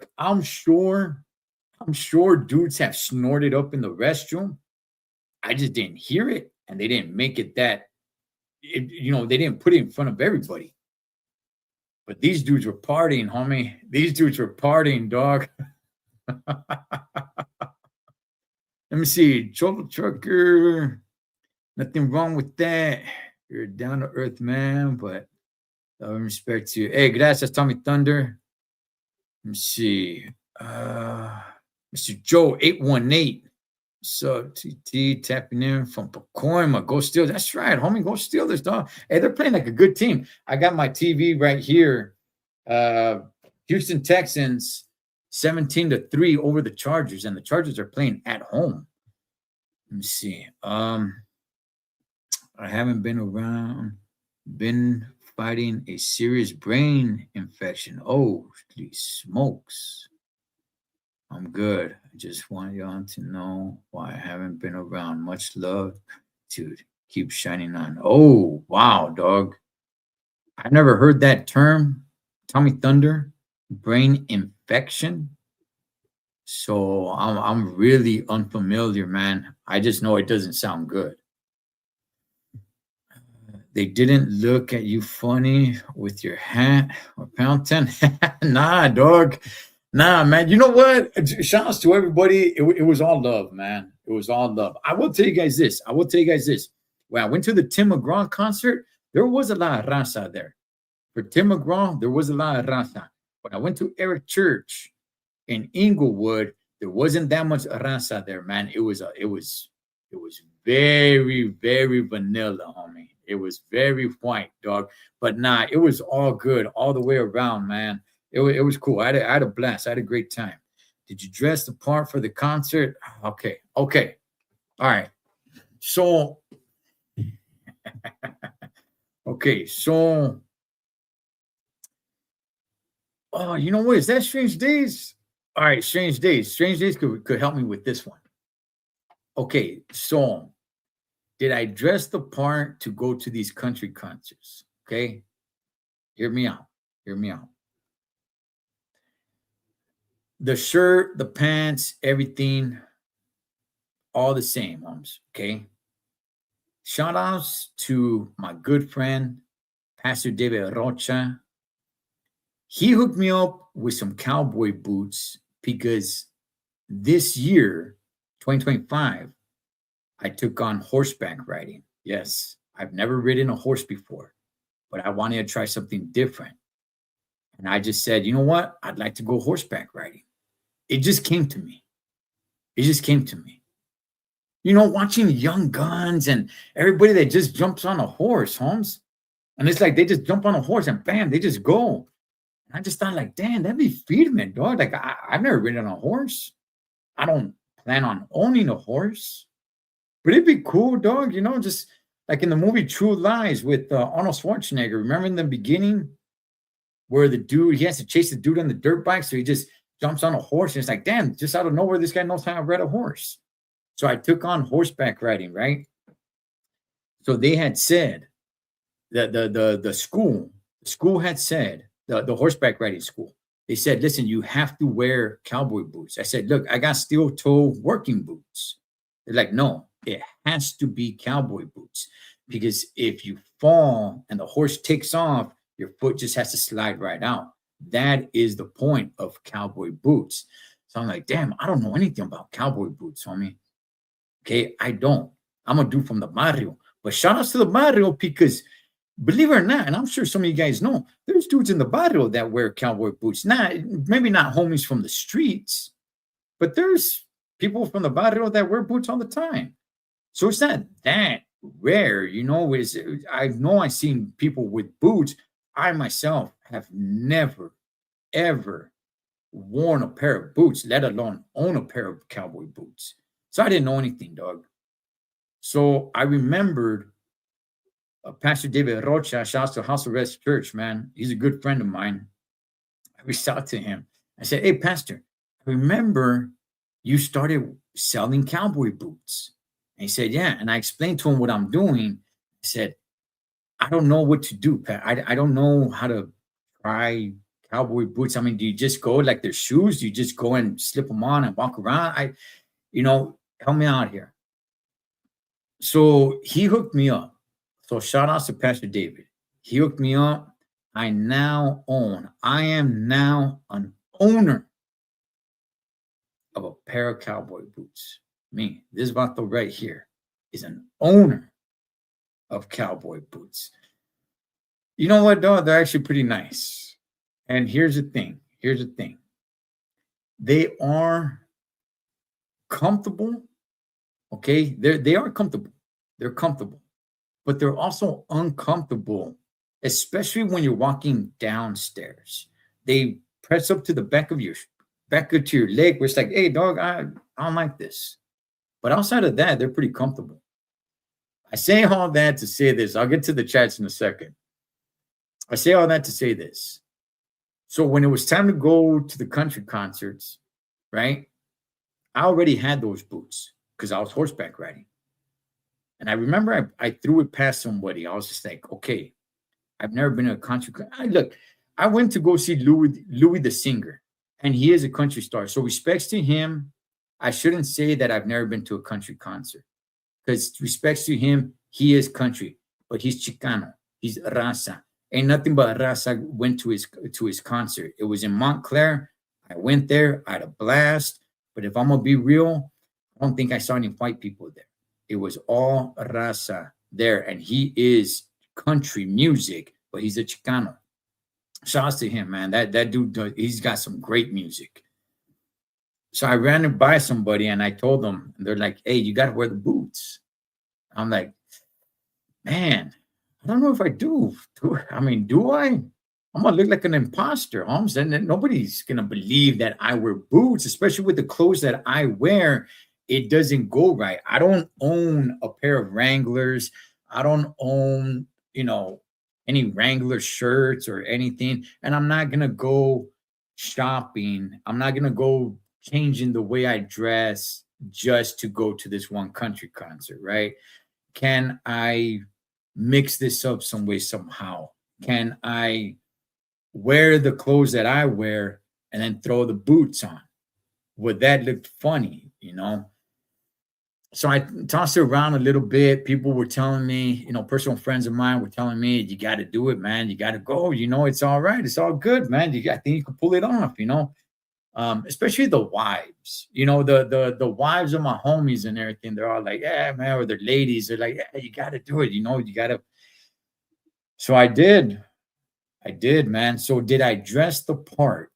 dudes have snorted up in the restroom. I just didn't hear it, and they didn't make it they didn't put it in front of everybody. But these dudes were partying, homie. These dudes were partying, dog. Let me see. Trouble Trucker. Nothing wrong with that. You're a down to earth man, but respect to you. Hey, gracias, Tommy Thunder. Let me see. Mr. Joe 818. So TT tapping in from Pacoima. Go Steelers. That's right, homie. Go Steelers, dog. Hey, they're playing like a good team. I got my TV right here. Houston Texans 17-3 over the Chargers, and the Chargers are playing at home. Let me see. I haven't been fighting a serious brain infection. Oh, these smokes. I'm good. I just want y'all to know why I haven't been around. Much love, dude. Keep shining on. Oh, wow, dog. I never heard that term, Tommy Thunder, brain infection. So I'm really unfamiliar, man. I just know it doesn't sound good. They didn't look at you funny with your hat or fountain. Nah, dog. Nah, man. You know what? Shout outs to everybody. It was all love, man. It was all love. I will tell you guys this. When I went to the Tim McGraw concert, there was a lot of raza there. For Tim McGraw, there was a lot of raza. When I went to Eric Church in Inglewood, there wasn't that much raza there, man. It was very, very vanilla, homie. It was very white, dog. But nah, it was all good all the way around, man. It was cool. I had a blast. I had a great time. Did you dress the part for the concert? Okay. All right. So, okay. So, oh, you know what? Is that Strange Days? All right, Strange Days. Strange Days could help me with this one. Okay, so did I dress the part to go to these country concerts? Okay. Hear me out. The shirt, the pants, everything, all the same, homes. Okay. Shout outs to my good friend, Pastor David Rocha. He hooked me up with some cowboy boots because this year, 2025, I took on horseback riding. Yes, I've never ridden a horse before, but I wanted to try something different. And I just said, you know what? I'd like to go horseback riding. It just came to me. It just came to me. Watching Young Guns and everybody that just jumps on a horse, Holmes. And it's like they just jump on a horse and bam, they just go. And I just thought, like, damn, that'd be freedom, dog. Like, I've never ridden on a horse. I don't plan on owning a horse. But it'd be cool, dog, just like in the movie True Lies with Arnold Schwarzenegger. Remember in the beginning where the dude, he has to chase the dude on the dirt bike, so he just jumps on a horse, and it's like, damn, just out of nowhere, this guy knows how to ride a horse. So I took on horseback riding, right? So they had said that the school had said, the horseback riding school, they said, listen, you have to wear cowboy boots. I said, look, I got steel toe working boots. They're like, no, it has to be cowboy boots, because if you fall and the horse takes off, your foot just has to slide right out. That is the point of cowboy boots. So I'm like, damn, I don't know anything about cowboy boots, homie. Okay, I don't. I'm a dude from the barrio. But shout outs to the barrio, because believe it or not, and I'm sure some of you guys know, there's dudes in the barrio that wear cowboy boots. Maybe not homies from the streets, but there's people from the barrio that wear boots all the time. So it's not that rare, I know I've seen people with boots. I myself have never, ever worn a pair of boots, let alone own a pair of cowboy boots. So I didn't know anything, dog. So I remembered Pastor David Rocha, shouts to House of Rest Church, man. He's a good friend of mine. I reached out to him. I said, hey, Pastor, I remember you started selling cowboy boots. And he said, yeah. And I explained to him what I'm doing. I said, I don't know what to do, Pat. I don't know how to try cowboy boots. I mean, do you just go like their shoes? Do you just go and slip them on and walk around? Help me out here. So he hooked me up. So shout out to Pastor David. He hooked me up. I am now an owner of a pair of cowboy boots. Me, this vato right here is an owner of cowboy boots. You know what, dog? They're actually pretty nice. And here's the thing. They are comfortable. Okay, they are comfortable. They're comfortable, but they're also uncomfortable, especially when you're walking downstairs. They press up to the back of your leg, where it's like, hey, dog, I don't like this. But outside of that, they're pretty comfortable. I say all that to say this. I'll get to the chats in a second. I say all that to say this. So when it was time to go to the country concerts, right, I already had those boots because I was horseback riding. And I remember I threw it past somebody. I was just like, okay, I've never been to a country. I went to go see Louis the singer, and he is a country star. So respects to him. I shouldn't say that I've never been to a country concert, because respects to him, he is country, but he's Chicano. He's raza. Ain't nothing but raza went to his concert. It was in Montclair. I went there. I had a blast. But if I'm going to be real, I don't think I saw any white people there. It was all raza there. And he is country music, but he's a Chicano. Shouts to him, man. That dude, he's got some great music. So I ran it by somebody and I told them, and they're like, hey, you got to wear the boots. I'm like, man, I don't know if I do. I mean, do I? I'm going to look like an imposter, Holmes. And nobody's going to believe that I wear boots, especially with the clothes that I wear. It doesn't go right. I don't own a pair of Wranglers. I don't own, any Wrangler shirts or anything. And I'm not going to go shopping. I'm not going to go changing the way I dress just to go to this one country concert, right? Can I mix this up some way, somehow? Can I wear the clothes that I wear and then throw the boots on? Would that look funny, So I tossed it around a little bit. People were telling me, personal friends of mine were telling me, you got to do it, man. You got to go. It's all right. It's all good, man. I think you can pull it off, especially the wives, the wives of my homies and everything. They're all like, yeah, man, or their ladies. They're like, yeah, you got to do it. You got to. So I did, man. So did I dress the part?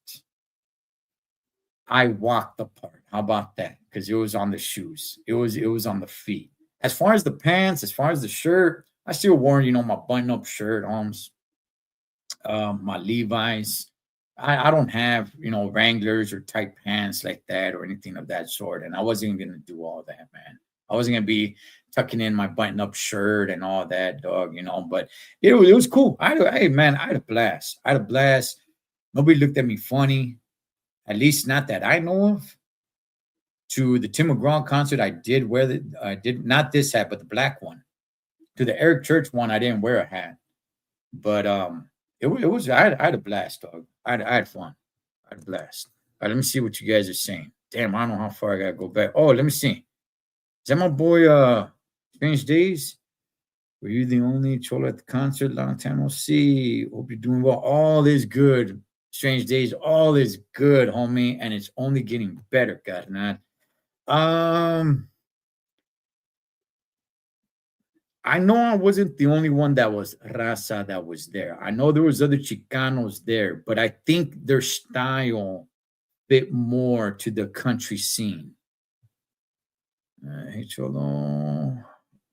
I walked the part. How about that? Because it was on the shoes. It was on the feet. As far as the pants, as far as the shirt, I still wore, my button-up shirt, my Levi's. I don't have, Wranglers or tight pants like that or anything of that sort. And I wasn't even gonna do all that, man. I wasn't gonna be tucking in my button-up shirt and all that, dog, but it was cool. Hey man, I had a blast. I had a blast. Nobody looked at me funny, at least not that I know of. To the Tim McGraw concert, I did wear I did not this hat, but the black one. To the Eric Church one, I didn't wear a hat. But it was I had a blast, dog. I had fun. I had a blast. All right, let me see what you guys are saying. Damn, I don't know how far I gotta go back. Oh, let me see. Is that my boy Strange Days? Were you the only Cholo at the concert? Long time no see. Hope you're doing well. All is good. Strange Days, all is good, homie, and it's only getting better, God, man. I know I wasn't the only one that was raza that was there. I know there was other Chicanos there, but I think their style fit more to the country scene. Hey, Cholo,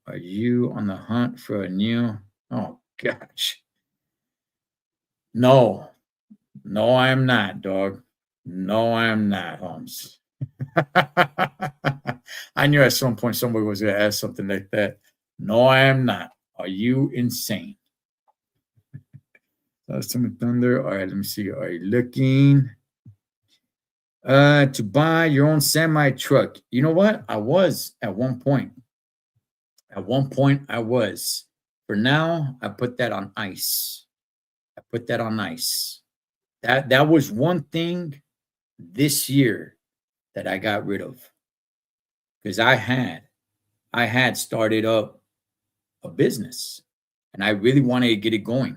are you on the hunt for a new? Oh, gosh. No, I am not, dog. No, I am not, Holmes. I knew at some point somebody was going to ask something like that. No, I am not. Are you insane? Some thunder. All right, let me see. Are you looking to buy your own semi truck? You know what? I was at one point. At one point, I was. For now, I put that on ice. I put that on ice. That was one thing this year that I got rid of, because I had started up a business and I really wanted to get it going.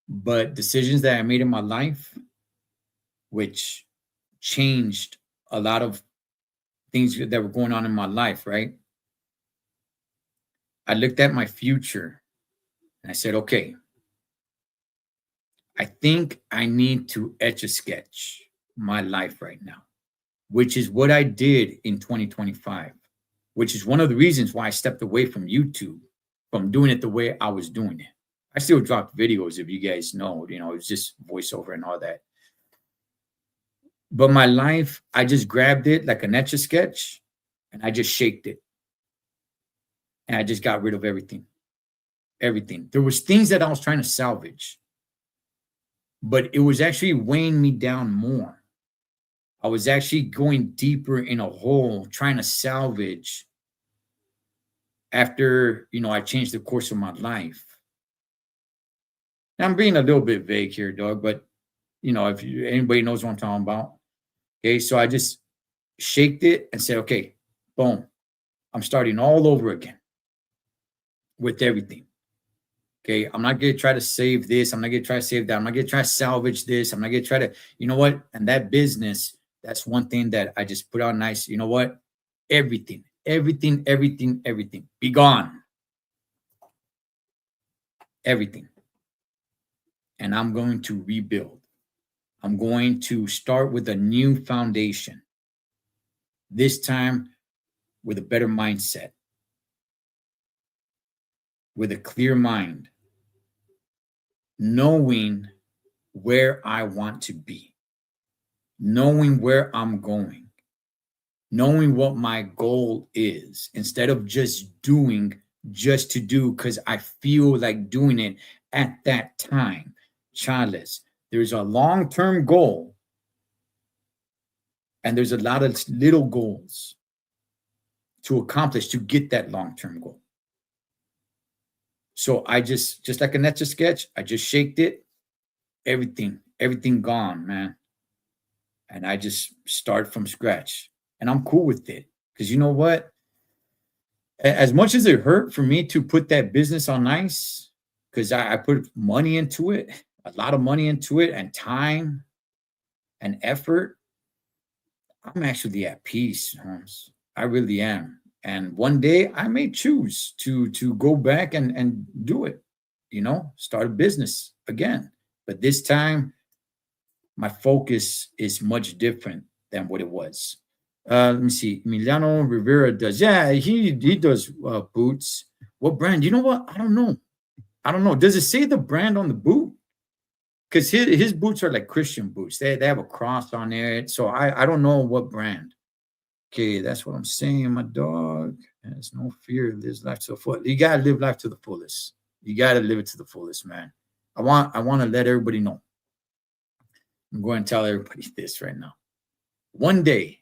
But decisions that I made in my life, which changed a lot of things that were going on in my life, right? I looked at my future and I said, okay, I think I need to etch a sketch my life right now, which is what I did in 2025, which is one of the reasons why I stepped away from YouTube, from doing it the way I was doing it. I still dropped videos, if you guys know, it's just voiceover and all that. But my life, I just grabbed it like an etch a sketch and I just shaped it. And I just got rid of everything. Everything. There was things that I was trying to salvage, but it was actually weighing me down more. I was actually going deeper in a hole, trying to salvage after, I changed the course of my life. Now, I'm being a little bit vague here, dog, but, if anybody knows what I'm talking about. Okay, so I just shaked it and said, okay, boom, I'm starting all over again with everything. Okay, I'm not going to try to save this. I'm not going to try to save that. I'm not going to try to salvage this. I'm not going to try to, you know what? And that business, that's one thing that I just put on nice. You know what? Everything, be gone. Everything. And I'm going to rebuild. I'm going to start with a new foundation. This time with a better mindset, with a clear mind, knowing where I want to be, knowing where I'm going, knowing what my goal is, instead of just doing just to do because I feel like doing it at that time. Charles, there's a long-term goal and there's a lot of little goals to accomplish to get that long-term goal. So I just like an etch a sketch, I just shaked it, everything gone, man. And I just start from scratch. And I'm cool with it. Because you know what? As much as it hurt for me to put that business on ice, because I put money into it, a lot of money into it, and time and effort, I'm actually at peace, Holmes. I really am. And one day I may choose to go back and do it, start a business again. But this time, my focus is much different than what it was. Let me see. Emiliano Rivera does. Yeah, he does boots. What brand? You know what? I don't know. Does it say the brand on the boot? Because his boots are like Christian boots. They have a cross on there. So I don't know what brand. Okay, that's what I'm saying. My dog has no fear, lives life to the fullest. You gotta live life to the fullest. You gotta live it to the fullest, man. I want to let everybody know. I'm going to tell everybody this right now. One day,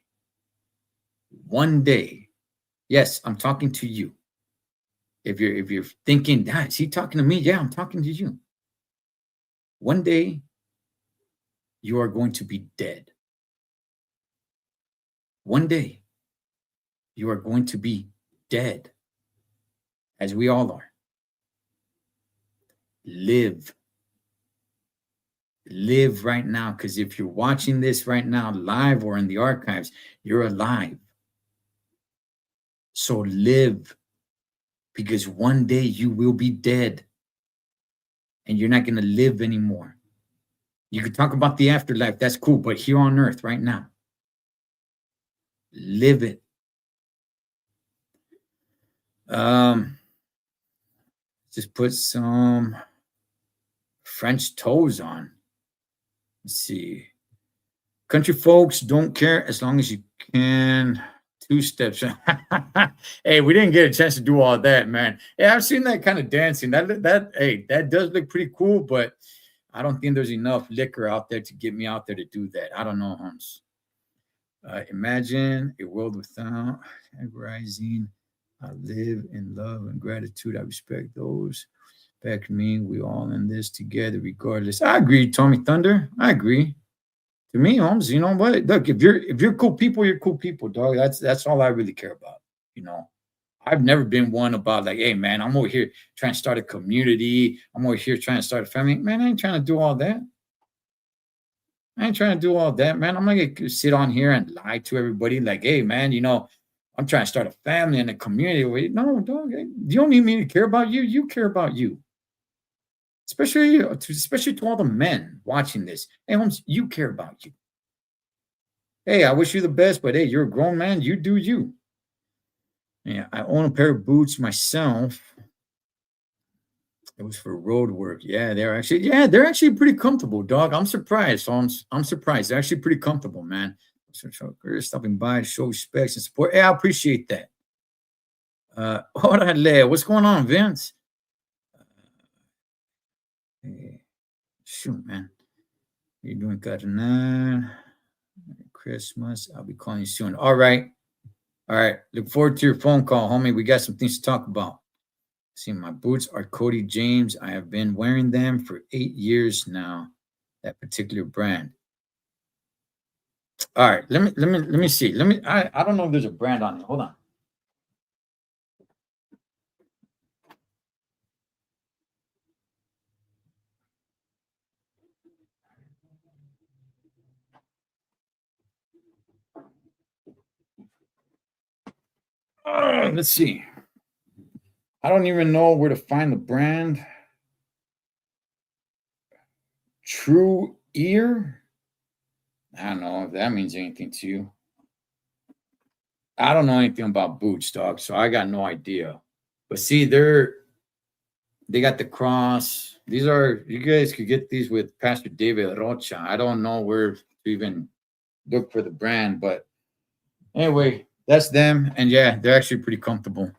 yes, I'm talking to you. If you're thinking, is he talking to me? Yeah, I'm talking to you. One day, you are going to be dead. One day, you are going to be dead, as we all are. Live right now, because if you're watching this right now live or in the archives, you're alive. So live, because one day you will be dead and you're not going to live anymore. You could talk about the afterlife, that's cool, but here on earth right now, live it. Just put some French toes on. Let's see. Country folks don't care as long as you can. 2 steps. Hey, we didn't get a chance to do all that, man. Yeah, I've seen that kind of dancing. That does look pretty cool, but I don't think there's enough liquor out there to get me out there to do that. I don't know, Holmes. Imagine a world without rising. I live in love and gratitude. I respect those. Back to me, we all in this together, regardless. I agree, Tommy Thunder. I agree. To me, Holmes, you know what? Look, if you're cool people, you're cool people, dog. That's all I really care about. You know, I've never been one about like, hey, man, I'm over here trying to start a community. I'm over here trying to start a family. Man, I ain't trying to do all that. Man. I'm not gonna sit on here and lie to everybody like, hey, man, you know, I'm trying to start a family and a community. No, dog. You don't need me to care about you. You care about you. Especially to all the men watching this. Hey, Holmes, you care about you. Hey, I wish you the best, but hey, you're a grown man. You do you. Yeah, I own a pair of boots myself. It was for road work. Yeah, they're actually pretty comfortable, dog. I'm surprised, Holmes. I'm surprised. They're actually pretty comfortable, man. Stopping by to show respect and support. Hey, I appreciate that. Orale, what's going on, Vince? Hey, shoot, man. You're doing good tonight. Christmas. I'll be calling you soon. All right. Look forward to your phone call, homie. We got some things to talk about. See, my boots are Cody James. I have been wearing them for 8 years now. That particular brand. All right. Let me see. I don't know if there's a brand on it. Hold on. Let's see. I don't even know where to find the brand. True Ear. I don't know if that means anything to you. I don't know anything about boots, dog, so I got no idea. But see, they got the cross. These are, you guys could get these with Pastor David Rocha. I don't know where to even look for the brand, but anyway, that's them. And yeah, they're actually pretty comfortable.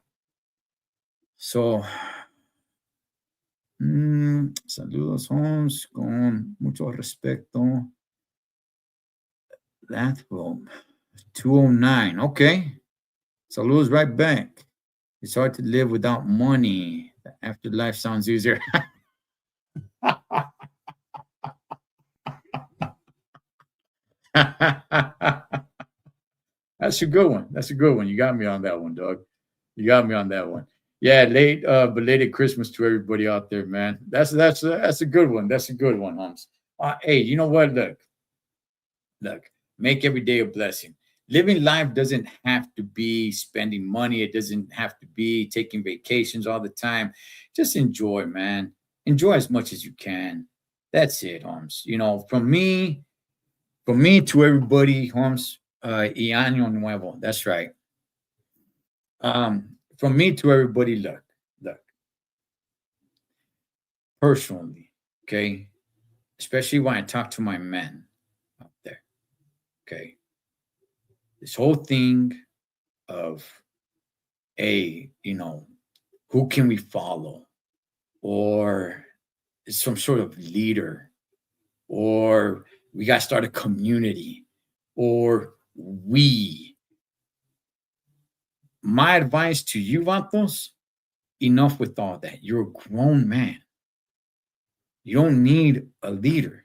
So, saludos, Holmes, con mucho respeto. Lathrobe, 209. Okay. Saludos right back. It's hard to live without money. The afterlife sounds easier. That's a good one. You got me on that one, dog. Yeah, late belated Christmas to everybody out there, man. That's a good one. That's a good one, Holmes. Hey, you know what? Look, make every day a blessing. Living life doesn't have to be spending money. It doesn't have to be taking vacations all the time. Just enjoy, man. Enjoy as much as you can. That's it, Holmes. You know, from me to everybody, Holmes, Y Año Nuevo. That's right. From me to everybody, look, personally, okay, especially when I talk to my men out there, okay, this whole thing of, hey, who can we follow, or some sort of leader, or we got to start a community, or we. My advice to you, Vatos, enough with all that. You're a grown man. You don't need a leader.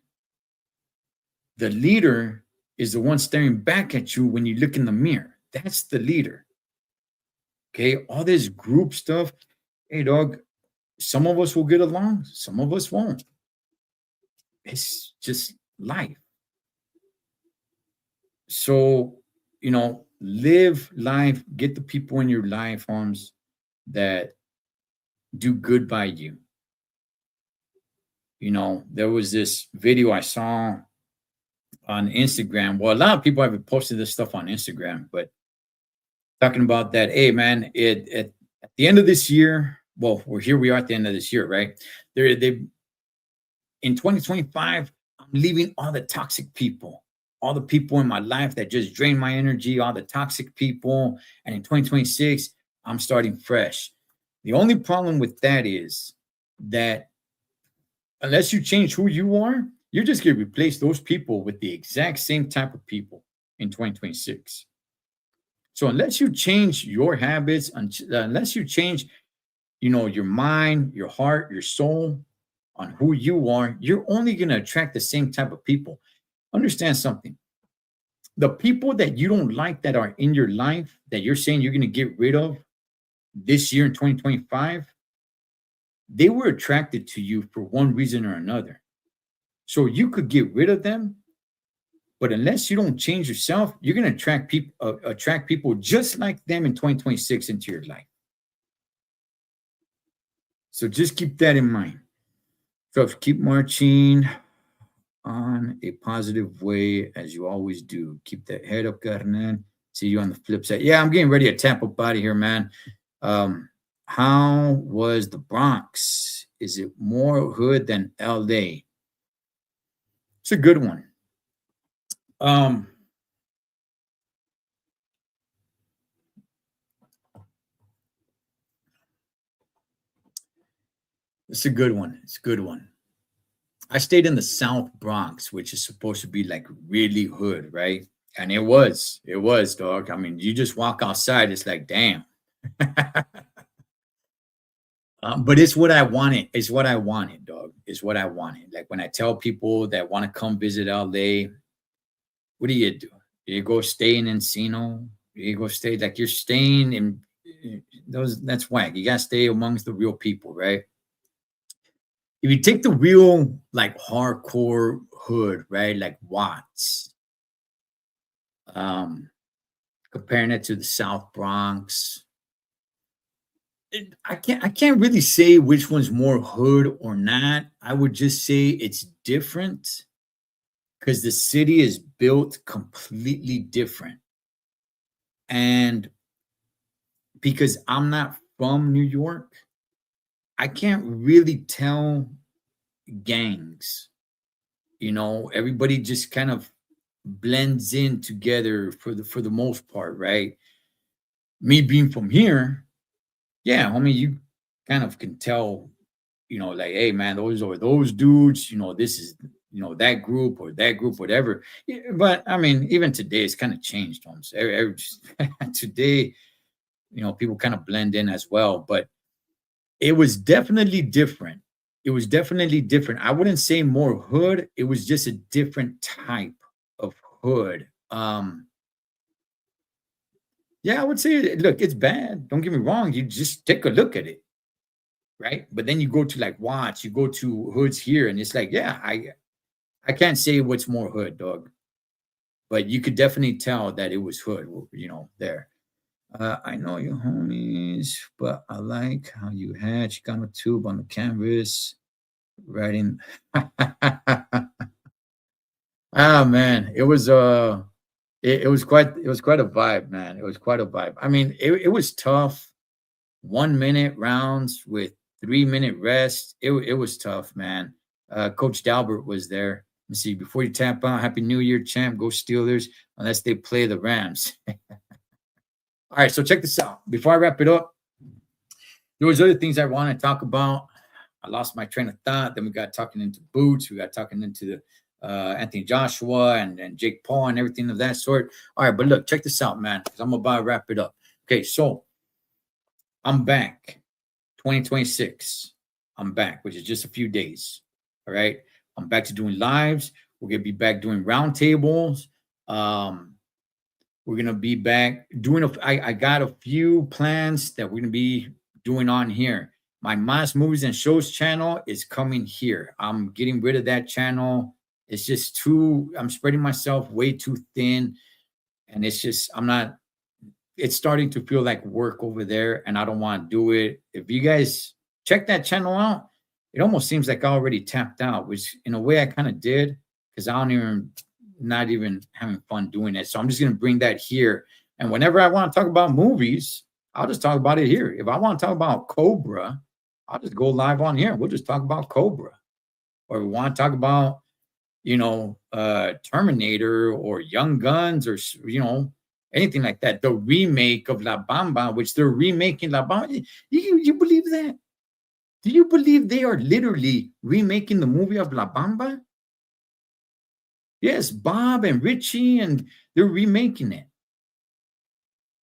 The leader is the one staring back at you when you look in the mirror. That's the leader. Okay, all this group stuff. Hey, dog, some of us will get along, some of us won't. It's just life. So, live life, get the people in your life, Holmes, that do good by you. There was this video I saw on Instagram. Well, a lot of people have posted this stuff on Instagram, but talking about that, hey man, at the end of this year, well, we are at the end of this year, right? They in 2025, I'm leaving all the toxic people, all the people in my life that just drain my energy, all the toxic people. And in 2026, I'm starting fresh. The only problem with that is that unless you change who you are, you're just going to replace those people with the exact same type of people in 2026. So unless you change your habits, unless you change, your mind, your heart, your soul on who you are, you're only going to attract the same type of people. Understand something. The people that you don't like that are in your life that you're saying you're going to get rid of this year in 2025, they were attracted to you for one reason or another. So you could get rid of them, but unless you don't change yourself, you're going to attract people just like them in 2026 into your life. So just keep that in mind. So keep marching on a positive way as you always do. Keep that head up, carnal. See you on the flip side. Yeah, I'm getting ready to tap up out of here, man. How was the Bronx? Is it more hood than LA? It's a good one. It's a good one. It's a good one. I stayed in the South Bronx, which is supposed to be like really hood, right? And it was, dog. I mean, you just walk outside, it's like, damn. But it's what I wanted. It's what I wanted, dog. It's what I wanted. Like when I tell people that want to come visit LA, what do? You go stay in Encino? You go stay like you're staying in those. That's whack. You gotta stay amongst the real people, right? If you take the real like hardcore hood, right, like Watts, comparing it to the South Bronx, I can't really say which one's more hood or not. I would just say it's different because the city is built completely different. And because I'm not from New York, I can't really tell gangs. Everybody just kind of blends in together for the most part, right? Me being from here, yeah, homie, you kind of can tell, like, hey man, those are those dudes, this is that group or that group, whatever. Yeah, but I mean, even today it's kind of changed, Holmes. Today, people kind of blend in as well, but it was definitely different. It was definitely different. I wouldn't say more hood. It was just a different type of hood. Yeah, I would say, look, it's bad. Don't get me wrong. You just take a look at it, right? But then you go to like Watts, you go to hoods here, and it's like, yeah, I can't say what's more hood, dog. But you could definitely tell that it was hood, there. I know your homies, but I like how you had Chicano tube on the canvas, writing. Ah man, it was it was quite a vibe, man. It was quite a vibe. I mean, it was tough. 1 minute rounds with 3 minute rest. It was tough, man. Coach Dalbert was there. Let me see. Before you tap out, Happy New Year, champ. Go Steelers, unless they play the Rams. All right, so check this out. Before I wrap it up, there was other things I want to talk about. I lost my train of thought. Then we got talking into Boots. We got talking into the Anthony Joshua and Jake Paul and everything of that sort. All right, but look, check this out, man, because I'm about to wrap it up. Okay, so I'm back. 2026. I'm back, which is just a few days. All right. I'm back to doing lives. We're going to be back doing roundtables. We're going to be back doing I got a few plans that we're going to be doing on here. My Mas Movies and Shows channel is coming here. I'm getting rid of that channel. It's just I'm spreading myself way too thin. And it's just, it's starting to feel like work over there, and I don't want to do it. If you guys check that channel out, it almost seems like I already tapped out, which in a way I kind of did, because not even having fun doing it. So I'm just going to bring that here. And whenever I want to talk about movies, I'll just talk about it here. If I want to talk about Cobra, I'll just go live on here. We'll just talk about Cobra. Or we want to talk about, Terminator or Young Guns or, anything like that. The remake of La Bamba, which they're remaking La Bamba. You believe that? Do you believe they are literally remaking the movie of La Bamba? Yes, Bob and Richie, and they're remaking it.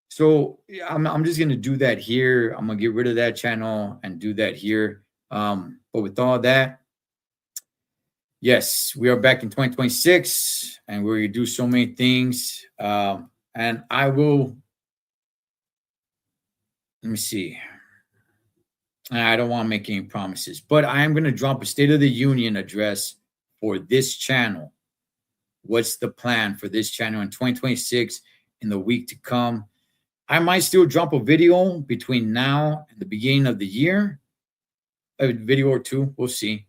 So I'm just going to do that here. I'm going to get rid of that channel and do that here. But with all that, yes, we are back in 2026, and we're going to do so many things. And I will, let me see. I don't want to make any promises, but I am going to drop a State of the Union address for this channel. What's the plan for this channel in 2026 in the week to come? I might still drop a video between now and the beginning of the year, a video or two, we'll see.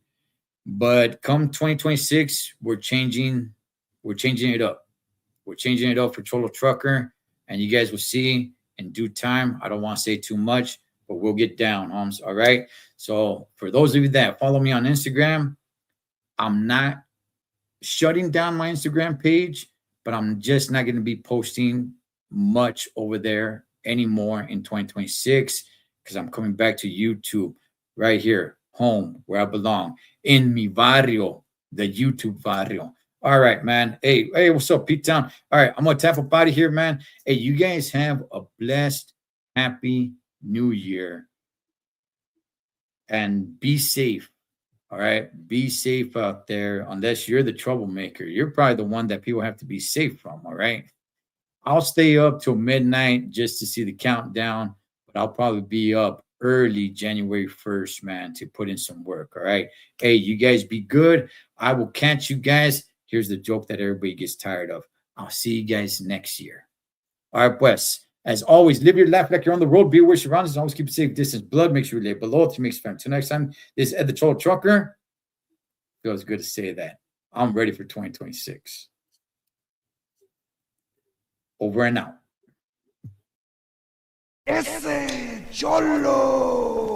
But come 2026, we're changing it up. We're changing it up for Cholo Trucker, and you guys will see in due time. I don't want to say too much, but we'll get down, homes. All right. So for those of you that follow me on Instagram, I'm not shutting down my Instagram page, but I'm just not going to be posting much over there anymore in 2026, because I'm coming back to YouTube right here, home where I belong, in mi barrio, the YouTube barrio. All right, man. Hey, what's up, Pete Town? All right, I'm going to tap up out of here, man. Hey, you guys have a blessed, happy New Year. And be safe. All right? Be safe out there. Unless you're the troublemaker. You're probably the one that people have to be safe from, all right? I'll stay up till midnight just to see the countdown, but I'll probably be up early January 1st, man, to put in some work, all right? Hey, you guys be good. I will catch you guys. Here's the joke that everybody gets tired of. I'll see you guys next year. All right, pues. As always, live your life like you're on the road. Be aware of your surroundings. Always keep a safe distance. Blood makes you lay below to make fun. Till next time, this is Ed the Cholo Trucker. Feels good to say that. I'm ready for 2026. Over and out. Ese Cholo.